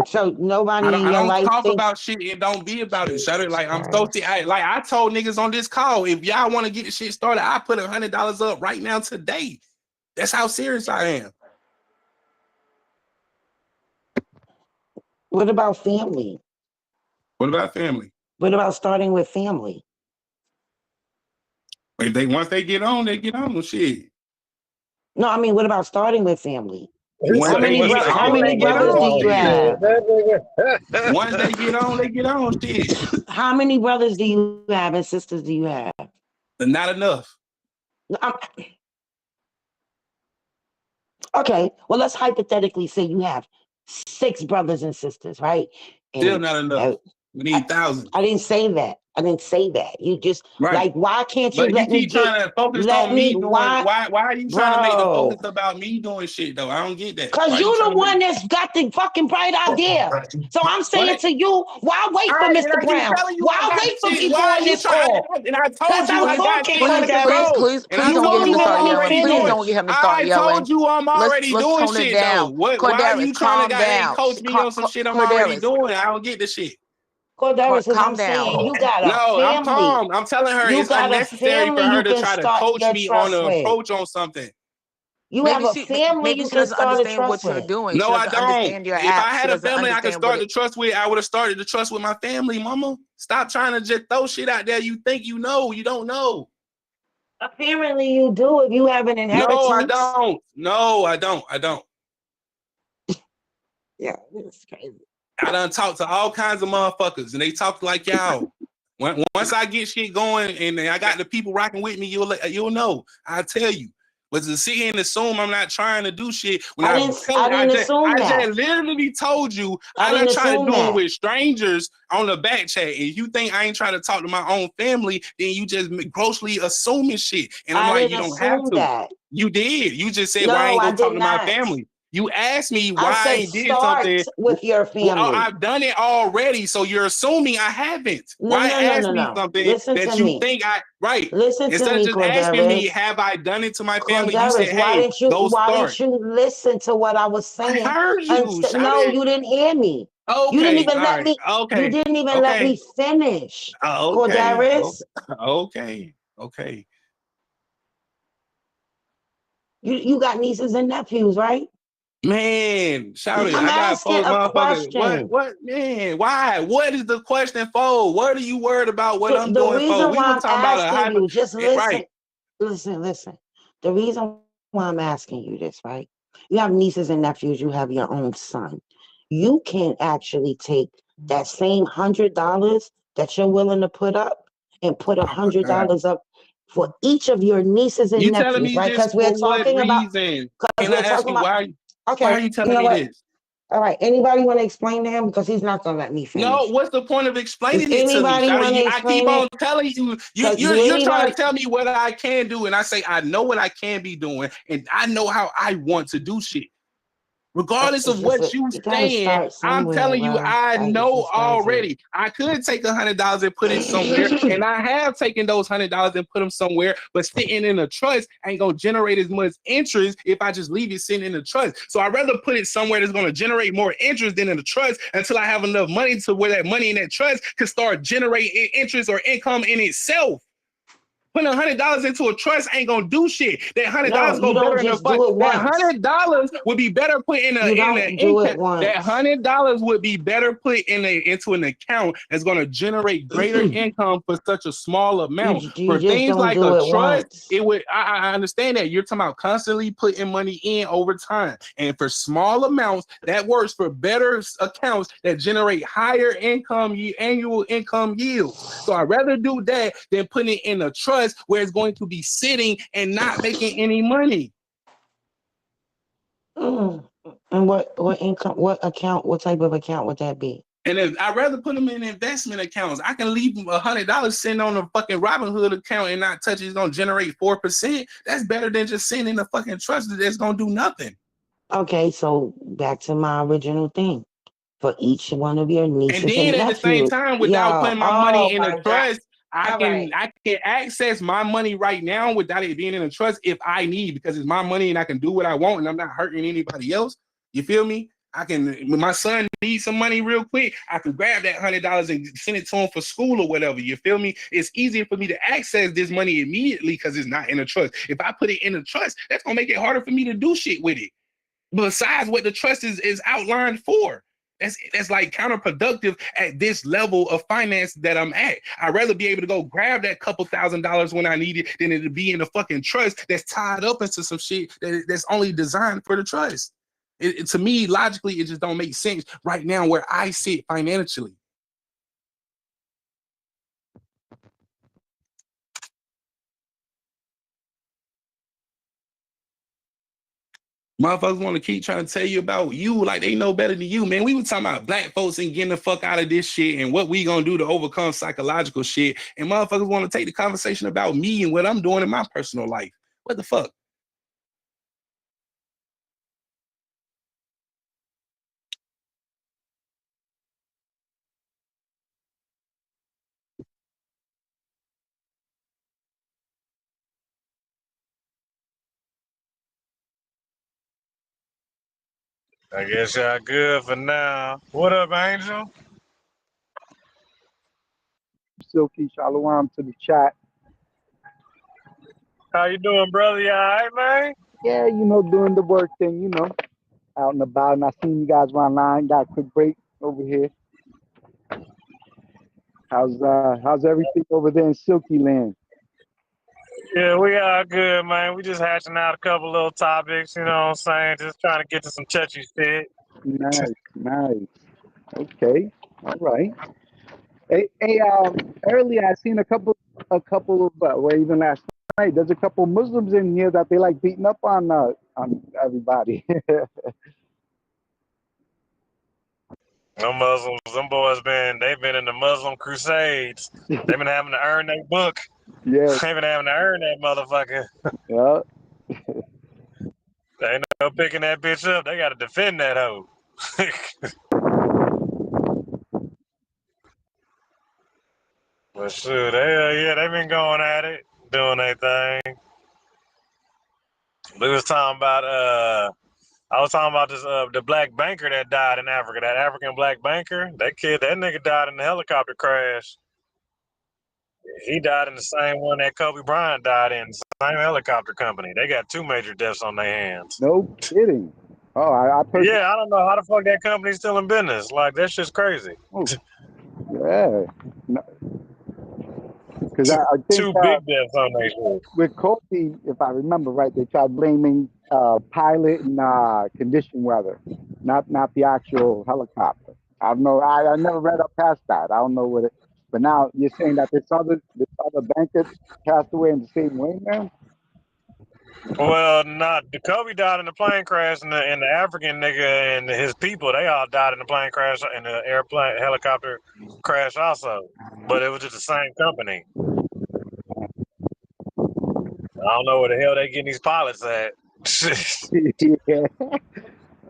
So nobody I don't talk about shit and don't be about it. Shut it. I told niggas on this call, if y'all want to get the shit started, I put $100 up right now today. That's how serious I am. What about family? What about family? What about starting with family? Once they get on, shit. No, I mean, what about starting with family? How many brothers do you have? Once they get on, shit. How many brothers do you have and sisters do you have? Not enough. Okay, well, let's hypothetically say you have 6 brothers and sisters, right? Still not enough. We need thousands. I didn't say that. You just why can't you let me keep trying to focus on me doing? Why are you trying to make the focus about me doing shit though? I don't get that. Because you're the one that's got the fucking bright idea. So I'm saying to you, why wait for Mr. Brown? Why wait for people on this call? And I told you I got shit. Please don't get him to start yelling. I told you I'm already doing shit though. Why are you trying to coach me on some shit I'm already doing? I don't get the shit. Corderis, calm down. Saying, you got a family. I'm calm. I'm telling her it's unnecessary for her to try to coach me on an approach on something. You have a family maybe you she can doesn't start a understand trust what you're with. doing. No, She I doesn't don't. understand your If I app. She had a doesn't family I could understand what start the trust with, I would have started the trust with my family, mama. Stop trying to just throw shit out there. You think you know, you don't know. Apparently you do if you have an inheritance. No, I don't. No, I don't. I don't. Yeah, this is crazy. I done talked to all kinds of motherfuckers, and they talk like y'all. Once I get shit going, and I got the people rocking with me, you'll know. I'll tell you. But to sit here and assume I'm not trying to do shit when I didn't assume I that. just literally told you I I didn't done tried to assume do it that. with strangers on the back chat, and you think I ain't trying to talk to my own family, then you just grossly assuming shit. And I'm I like, didn't you don't have assume to. that. You did. You just said, No, why I ain't I gonna talk did to my not. family? You asked me I why I said ain't did start something. with your family. Well, I've done it already, so you're assuming I haven't. Why ask me something Listen that to you me. think I right? Listen to Instead of me, just asking me, Corderis. have I done it to my family? You Corderis, said, hey, go why start. didn't you listen to what I was I saying? heard you. No, you didn't hear me. You didn't Okay, even all let right. me. Okay, You didn't even let okay. me finish. Okay. Corderis, Okay. Okay. you got nieces and nephews, right? Man, shout it. I'm I got asking folks, a motherfuckers. question. What, man? Why? What is the question for? What are you worried about what I'm The doing for? reason We were why I'm talking about a asking hyper, you, just listen, right? listen. The reason why I'm asking you this, right? You have nieces and nephews, you have your own son. You can actually take that same $100 that you're willing to put up and put Oh my God. $100 up for each of your nieces and You telling nephews, me right? just Because we're for what talking about, reason? because Can I we're ask talking you about, why okay, are you you telling know me what? this? All right, anybody want to explain to him? Because he's not going to let me No, finish. what's the point of Does explaining it to me? anybody Shawty? want to I keep explain on it? telling you, Because you're trying to tell me what I can do, and I say I know what I can be doing, and I know how I want to do shit. Regardless of what you you gotta saying, start I'm somewhere, telling you, bro. I Like, it's know just crazy. already. I could take $100 and put it somewhere, and I have taken those $100 and put them somewhere. But sitting in a trust ain't gonna generate as much interest if I just leave it sitting in a trust. So I'd rather put it somewhere that's gonna generate more interest than in a trust until I have enough money to where that money in that trust can start generating interest or income in itself. Putting $100 into a trust ain't gonna do shit. That $100 you go better don't in the just fund. do it That once. $100 would be better put in You an don't do income. it once. That $100 would be better put into an account that's gonna generate greater income for such a small amount. You For just things don't like do a it trust, once. it would. I understand that you're talking about constantly putting money in over time, and for small amounts, that works for better accounts that generate higher income annual income yields. So I'd rather do that than putting it in a trust where it's going to be sitting and not making any money. And what income, what type of account would that be? And if I'd rather put them in investment accounts, I can leave $100 sitting on a fucking Robinhood account and not touch it. It's gonna generate 4%. That's better than just sitting in a fucking trust that's gonna do nothing. Okay, so back to my original thing. For each one of your nieces And then at the same time, without putting my money in a trust, I can access my money right now without it being in a trust if I need, because it's my money and I can do what I want and I'm not hurting anybody else. You feel me? When my son needs some money real quick, I can grab that $100 and send it to him for school or whatever. You feel me? It's easier for me to access this money immediately because it's not in a trust. If I put it in a trust, that's gonna make it harder for me to do shit with it. Besides what the trust is outlined for. That's like counterproductive at this level of finance that I'm at. I'd rather be able to go grab that couple $1,000s when I need it than it to be in a fucking trust that's tied up into some shit that's only designed for the trust. To me, logically, it just don't make sense right now where I sit financially. Motherfuckers want to keep trying to tell you about you like they know better than you, man. We were talking about black folks and getting the fuck out of this shit and what we gonna do to overcome psychological shit. And motherfuckers want to take the conversation about me and what I'm doing in my personal life. What the fuck? I guess y'all good for now. What up, Angel? Silky Shalom to the chat. How you doing, brother? You all right, man? Yeah, doing the work thing, out and about. And I seen you guys online. Got a quick break over here. How's everything over there in Silky Land? Yeah, we are good, man. We just hatching out a couple little topics, you know what I'm saying? Just trying to get to some touchy shit. Nice. Okay, all right. Hey, earlier I seen a couple of, well, even last night. There's a couple Muslims in here that they like beating up on everybody. Them Muslims, them boys they've been in the Muslim crusades. They've been having to earn their book. Yeah, They've been having to earn that motherfucker. yeah. They ain't no picking that bitch up. They got to defend that hoe. But shoot, they've been going at it, doing their thing. We was talking about I was talking about this the black banker that died in Africa, that African black banker. That nigga died in the helicopter crash. He died in the same one that Kobe Bryant died in, the same helicopter company. They got two major deaths on their hands. No kidding. Oh, I personally. Yeah, I don't know how the fuck that company's still in business. Like, that shit's crazy. Oh, yeah. Because I think two big deaths on their shit. With Kobe, if I remember right, they tried blaming pilot and condition weather, not the actual helicopter. I don't know. I never read up past that. I don't know what it. But now you're saying that this other banker passed away in the same way, man. Well, not the Kobe died in the plane crash, and the African nigga and his people, they all died in the plane crash and the helicopter crash also. But it was just the same company. I don't know where the hell they getting these pilots at. Yeah.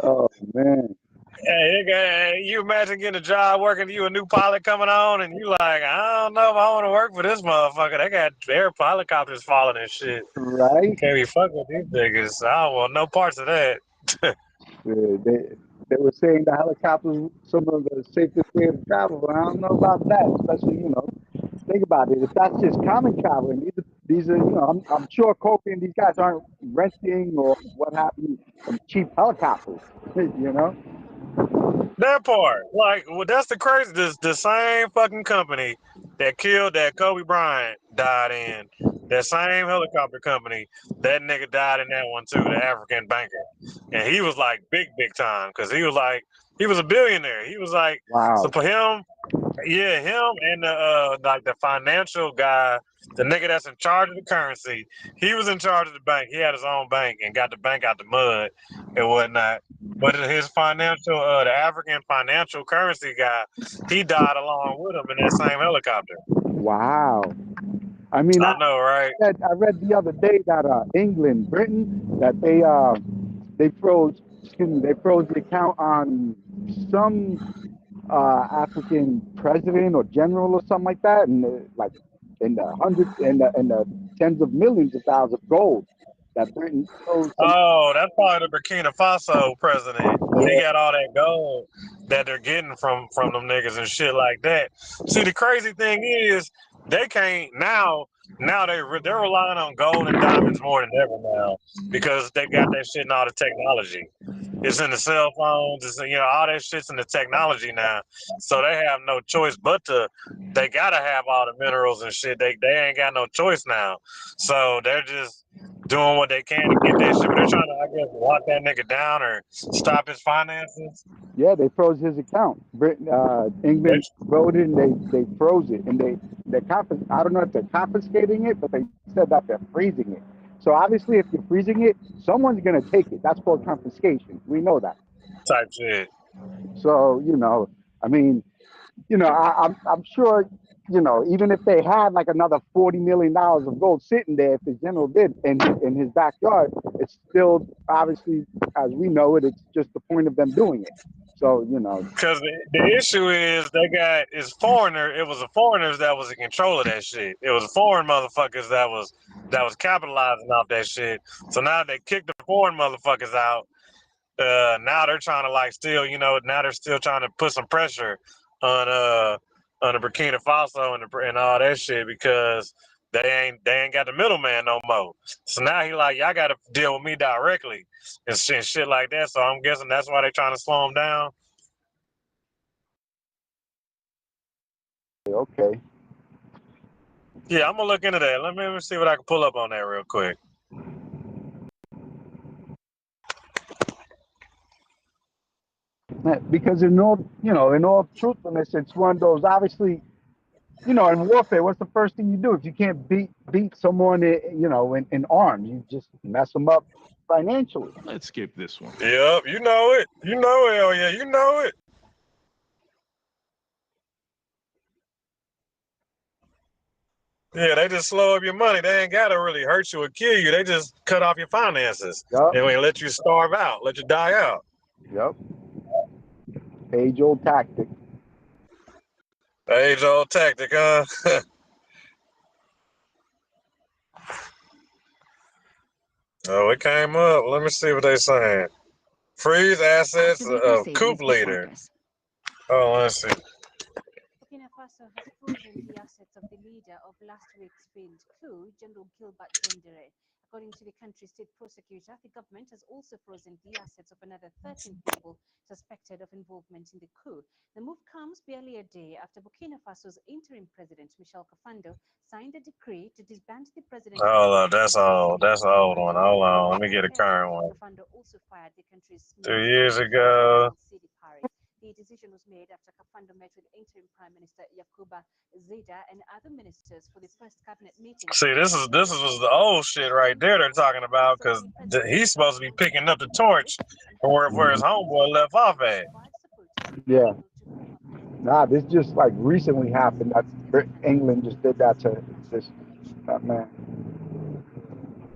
Oh man. Hey, you imagine getting a job working, you a new pilot coming on, and you like, I don't know if I want to work for this motherfucker. They got helicopters falling and shit. Right. Can't be fucking with these niggas. I don't want no parts of that. They were saying the helicopters some of the safest way to travel, but I don't know about that. Especially, think about it. If that's just common traveling, these are I'm sure Kobe and these guys aren't renting or what have you some cheap helicopters, That part, like, well, that's the crazy. The same fucking company that killed that Kobe Bryant died in. That same helicopter company, that nigga died in that one too, the African banker. And he was like big time because he was a billionaire. He was like, wow. So for him, yeah, him and the like the financial guy, the nigga that's in charge of the currency, he was in charge of the bank. He had his own bank and got the bank out the mud and whatnot. But his financial, the African financial currency guy, he died along with him in that same helicopter. Wow. I mean, I know, right? I read the other day that England, Britain, that they froze the account on some African president or general or something like that, and like in the hundreds and the tens of millions of dollars of gold that Britain froze. Oh, that's probably the Burkina Faso president. Yeah. He got all that gold that they're getting from them niggas and shit like that. See, the crazy thing is they can't now they're relying on gold and diamonds more than ever now because they got that shit in all the technology. It's in the cell phones. It's all that shit's in the technology now. So they have no choice but they gotta have all the minerals and shit. They ain't got no choice now. So they're just doing what they can to get that shit. But they're trying to, I guess, lock that nigga down or stop his finances. Yeah, they froze his account. England voted and they froze it, and I don't know if they're confiscating it, but they said that they're freezing it. So obviously, if you're freezing it, someone's gonna take it. That's called confiscation. We know that. Type shit. So I mean, I'm sure, even if they had like another $40 million of gold sitting there, if the general did in his backyard, it's still obviously, as we know it, it's just the point of them doing it. So because the issue is it was the foreigners that was in control of that shit. It was foreign motherfuckers that was capitalizing off that shit. So now they kicked the foreign motherfuckers out. Now they're trying to now they're still trying to put some pressure on the Burkina Faso and all that shit because They ain't got the middleman no more. So now he like, y'all got to deal with me directly and shit like that. So I'm guessing that's why they trying to slow him down. Okay. Yeah, I'm gonna look into that. Let me see what I can pull up on that real quick. Because in all truthfulness, it's one of those, obviously, in warfare, what's the first thing you do? If you can't beat someone, in arms, you just mess them up financially. Let's skip this one. Yep, you know it. You know it. Oh yeah, you know it. Yeah, they just slow up your money. They ain't gotta really hurt you or kill you. They just cut off your finances. Yep. And we let you starve out, let you die out. Yep. Age-old tactic. Age-old tactic, huh? Oh, it came up. Let me see what they saying. Freeze assets of coup leader. Oh, let's see. Burkina Faso has frozen the assets of the leader of last week's failed coup, General Gilbert Diendere. According to the country's state prosecutor, the government has also frozen the assets of another 13 people suspected of involvement in the coup. The move comes barely a day after Burkina Faso's interim president, Michel Kafando, signed a decree to disband the president. Oh, that's old. That's an old one. Hold on. Let me get a current one. Kafando also fired the country's 2 years ago. city Paris. The decision was made after Kafando met with interim Prime Minister Yakuba Zida and other ministers for the first cabinet meeting. See, this was the old shit right there they're talking about, because he's supposed to be picking up the torch where his homeboy left off at. Yeah. Nah, this just like recently happened. That England just did that to that man.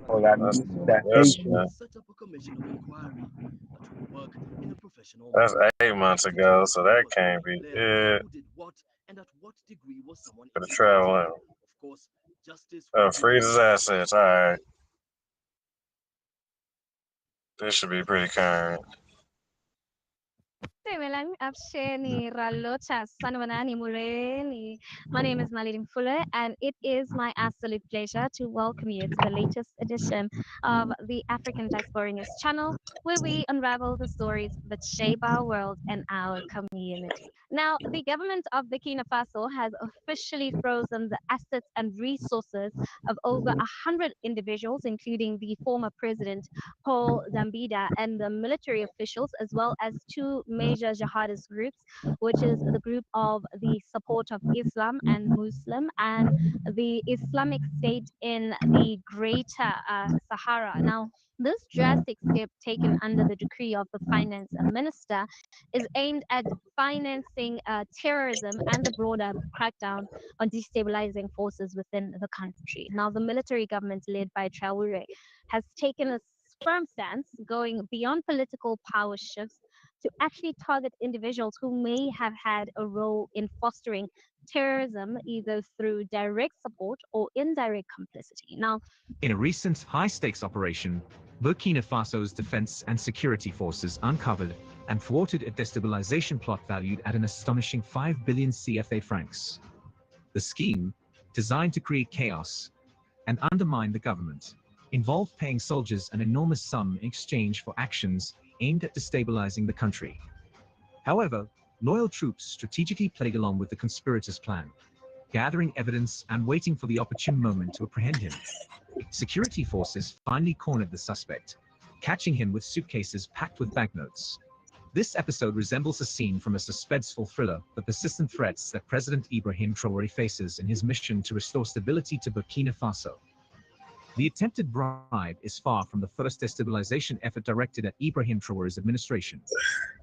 Or that nation. Set up a commission of inquiry that will work in a professional That's manner. 8 months ago, so that can't be it. Who did what and at what degree was someone For the travel. of course, justice Freeze his assets. All right. This should be pretty current. My name is Malidin Fuller, and it is my absolute pleasure to welcome you to the latest edition of the African Diaspora News channel, where we unravel the stories that shape our world and our community. Now, the government of Burkina Faso has officially frozen the assets and resources of over 100 individuals, including the former president, Paul Dambida, and the military officials, as well as two major jihadist groups, which is the group of the Support of Islam and Muslim and the Islamic State in the Greater Sahara. Now, this drastic step taken under the decree of the finance minister is aimed at financing terrorism and the broader crackdown on destabilizing forces within the country. Now, the military government led by Traoré has taken a firm stance, going beyond political power shifts to actually target individuals who may have had a role in fostering terrorism, either through direct support or indirect complicity. Now, in a recent high-stakes operation, Burkina Faso's defense and security forces uncovered and thwarted a destabilization plot valued at an astonishing 5 billion CFA francs. The scheme, designed to create chaos and undermine the government, involved paying soldiers an enormous sum in exchange for actions aimed at destabilizing the country. However, loyal troops strategically played along with the conspirators' plan, gathering evidence and waiting for the opportune moment to apprehend him. Security forces finally cornered the suspect, catching him with suitcases packed with banknotes. This episode resembles a scene from a suspenseful thriller, the persistent threats that President Ibrahim Traoré faces in his mission to restore stability to Burkina Faso. The attempted bribe is far from the first destabilization effort directed at Ibrahim Traoré's administration.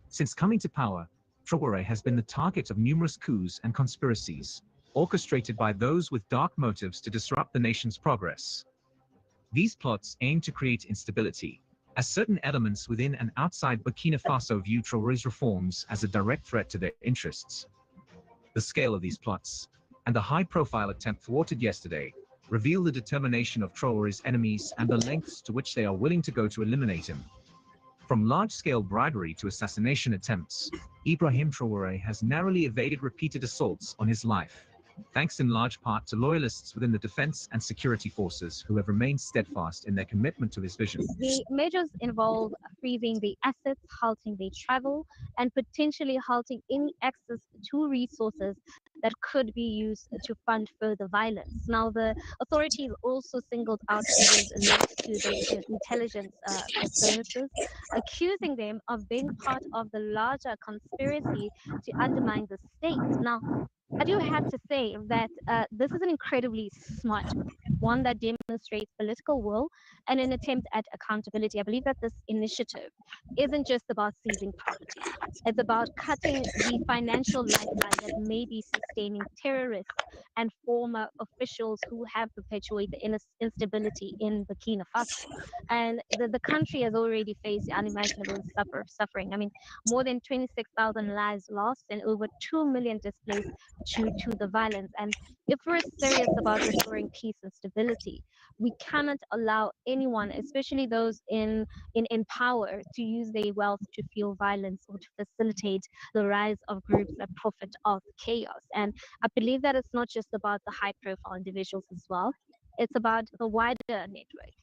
Since coming to power, Traoré has been the target of numerous coups and conspiracies, orchestrated by those with dark motives to disrupt the nation's progress. These plots aim to create instability, as certain elements within and outside Burkina Faso view Traoré's reforms as a direct threat to their interests. The scale of these plots, and the high-profile attempt thwarted yesterday, reveal the determination of Traoré's enemies and the lengths to which they are willing to go to eliminate him. From large-scale bribery to assassination attempts, Ibrahim Traoré has narrowly evaded repeated assaults on his life. thanks in large part to loyalists within the defense and security forces who have remained steadfast in their commitment to this vision. The measures involve freezing the assets, halting their travel, and potentially halting any access to resources that could be used to fund further violence. Now, the authorities also singled out figures linked to the intelligence services, accusing them of being part of the larger conspiracy to undermine the state. Now, I do have to say that this is an incredibly smart move, one that demonstrates political will and an attempt at accountability. I believe that this initiative isn't just about seizing property. It's about cutting the financial lifeline that may be sustaining terrorists and former officials who have perpetuated the instability in Burkina Faso. And the country has already faced unimaginable suffering. I mean, more than 26,000 lives lost and over 2 million displaced due to the violence. And if we're serious about restoring peace and stability, we cannot allow anyone, especially those in power, to use their wealth to fuel violence or to facilitate the rise of groups that profit off chaos. And I believe that it's not just about the high profile individuals as well, it's about the wider network.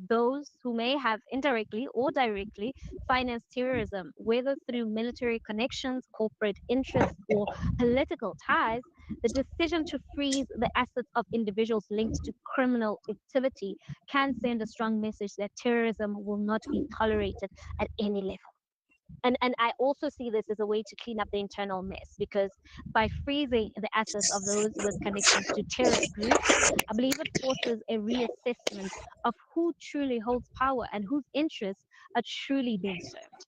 Those who may have indirectly or directly financed terrorism, whether through military connections, corporate interests, or political ties, the decision to freeze the assets of individuals linked to criminal activity can send a strong message that terrorism will not be tolerated at any level. And I also see this as a way to clean up the internal mess, because by freezing the assets of those with connections to terrorist groups, I believe it forces a reassessment of who truly holds power and whose interests are truly being served.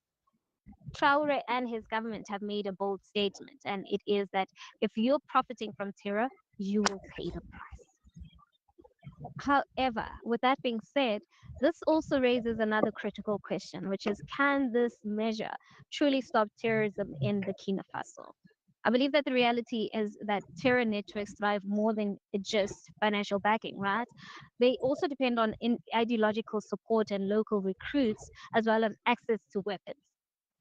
Traore and his government have made a bold statement, and it is that if you're profiting from terror, you will pay the price. However, with that being said, this also raises another critical question, which is, can this measure truly stop terrorism in Burkina Faso? I believe that the reality is that terror networks thrive more than just financial backing, right? They also depend on ideological support and local recruits, as well as access to weapons.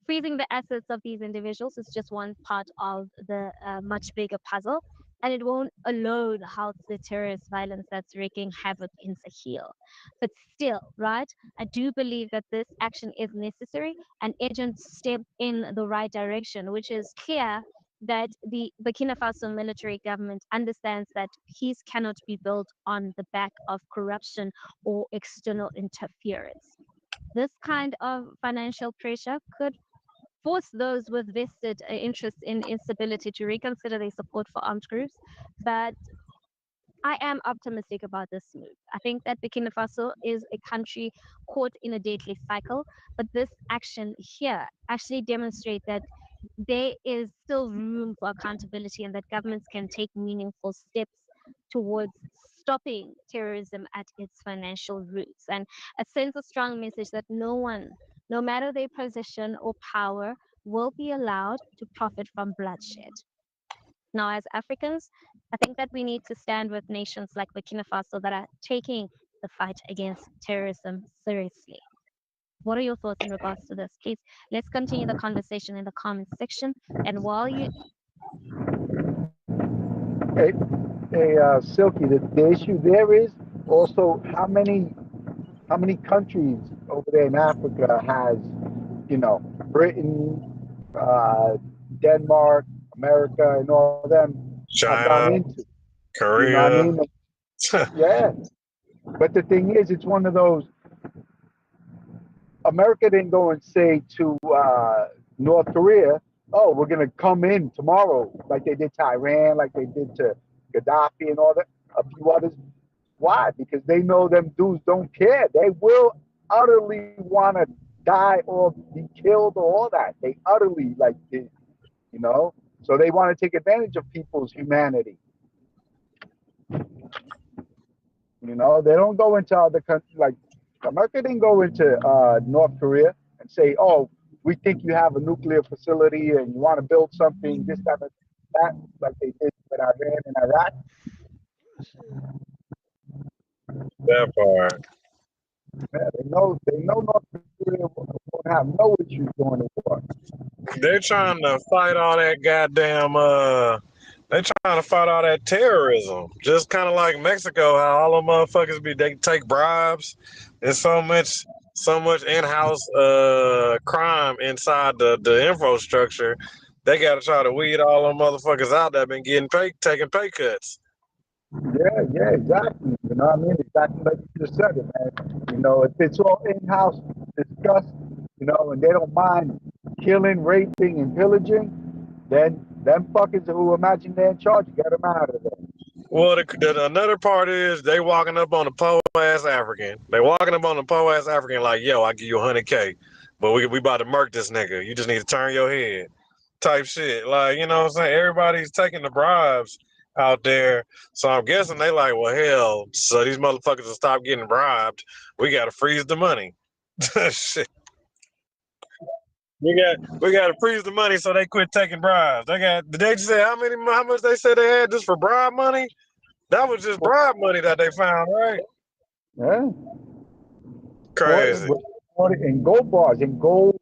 Freezing the assets of these individuals is just one part of the much bigger puzzle, and it won't alone halt the terrorist violence that's wreaking havoc in Sahel. But still, right, I do believe that this action is necessary and urgent step in the right direction, which is clear that the Burkina Faso military government understands that peace cannot be built on the back of corruption or external interference. This kind of financial pressure could force those with vested interest in instability to reconsider their support for armed groups. But I am optimistic about this move. I think that Burkina Faso is a country caught in a deadly cycle, but this action here actually demonstrates that there is still room for accountability and that governments can take meaningful steps towards stopping terrorism at its financial roots. And it sends a strong message that no one, no matter their position or power, will be allowed to profit from bloodshed. Now, as Africans, I think that we need to stand with nations like Burkina Faso that are taking the fight against terrorism seriously. What are your thoughts in regards to this? Please, let's continue the conversation in the comments section. And while you... Hey, Silky, the issue there is also how many countries over there in Africa has, Britain, Denmark, America, and all of them have China, gone into. You know what I Korea. mean? Yeah. But the thing is, it's one of those. America didn't go and say to North Korea, "Oh, we're gonna come in tomorrow," like they did to Iran, like they did to Gaddafi and all that, a few others. Why? Because they know them dudes don't care. They will utterly want to die or be killed or all that. They utterly so they want to take advantage of people's humanity. They don't go into other countries. Like America didn't go into North Korea and say, "Oh, we think you have a nuclear facility and you want to build something, this, that, and that," like they did with Iran and Iraq. That part. Yeah, they know North Korea won't have no issues going to war. They're trying to fight all that goddamn They trying to fight all that terrorism, just kind of like Mexico. How all them motherfuckers they take bribes. There's so much in-house crime inside the infrastructure. They got to try to weed all them motherfuckers out that been taking pay cuts. Yeah, exactly. You know what I mean? Exactly like you just said it, man. You know, if it's all in-house discussed, you know, and they don't mind killing, raping, and pillaging, then them fuckers who imagine they're in charge, get them out of there. Well, another part is they walking up on the po ass African. They walking up on the po ass African like, yo, I give you 100K, but we about to murk this nigga. You just need to turn your head, type shit. Like, you know what I'm saying? Everybody's taking the bribes out there, so I'm guessing they like, well, hell, so these motherfuckers will stop getting bribed. We gotta freeze the money. Shit. We got to freeze the money so they quit taking bribes. Did they say how much they said they had just for bribe money? That was just bribe money that they found, right? Yeah. Crazy. In gold bars, in gold.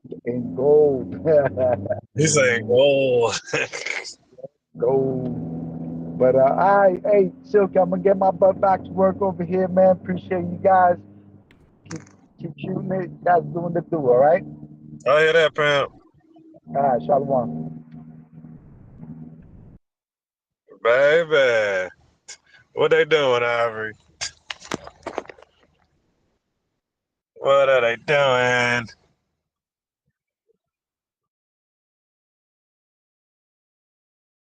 He's saying gold. Gold. But hey, Silky, I'm gonna get my butt back to work over here, man. Appreciate you guys. Keep shooting it. You guys doing the do, all right? I hear that, pimp. All right, shalom. Baby. What they doing, Ivory? What are they doing?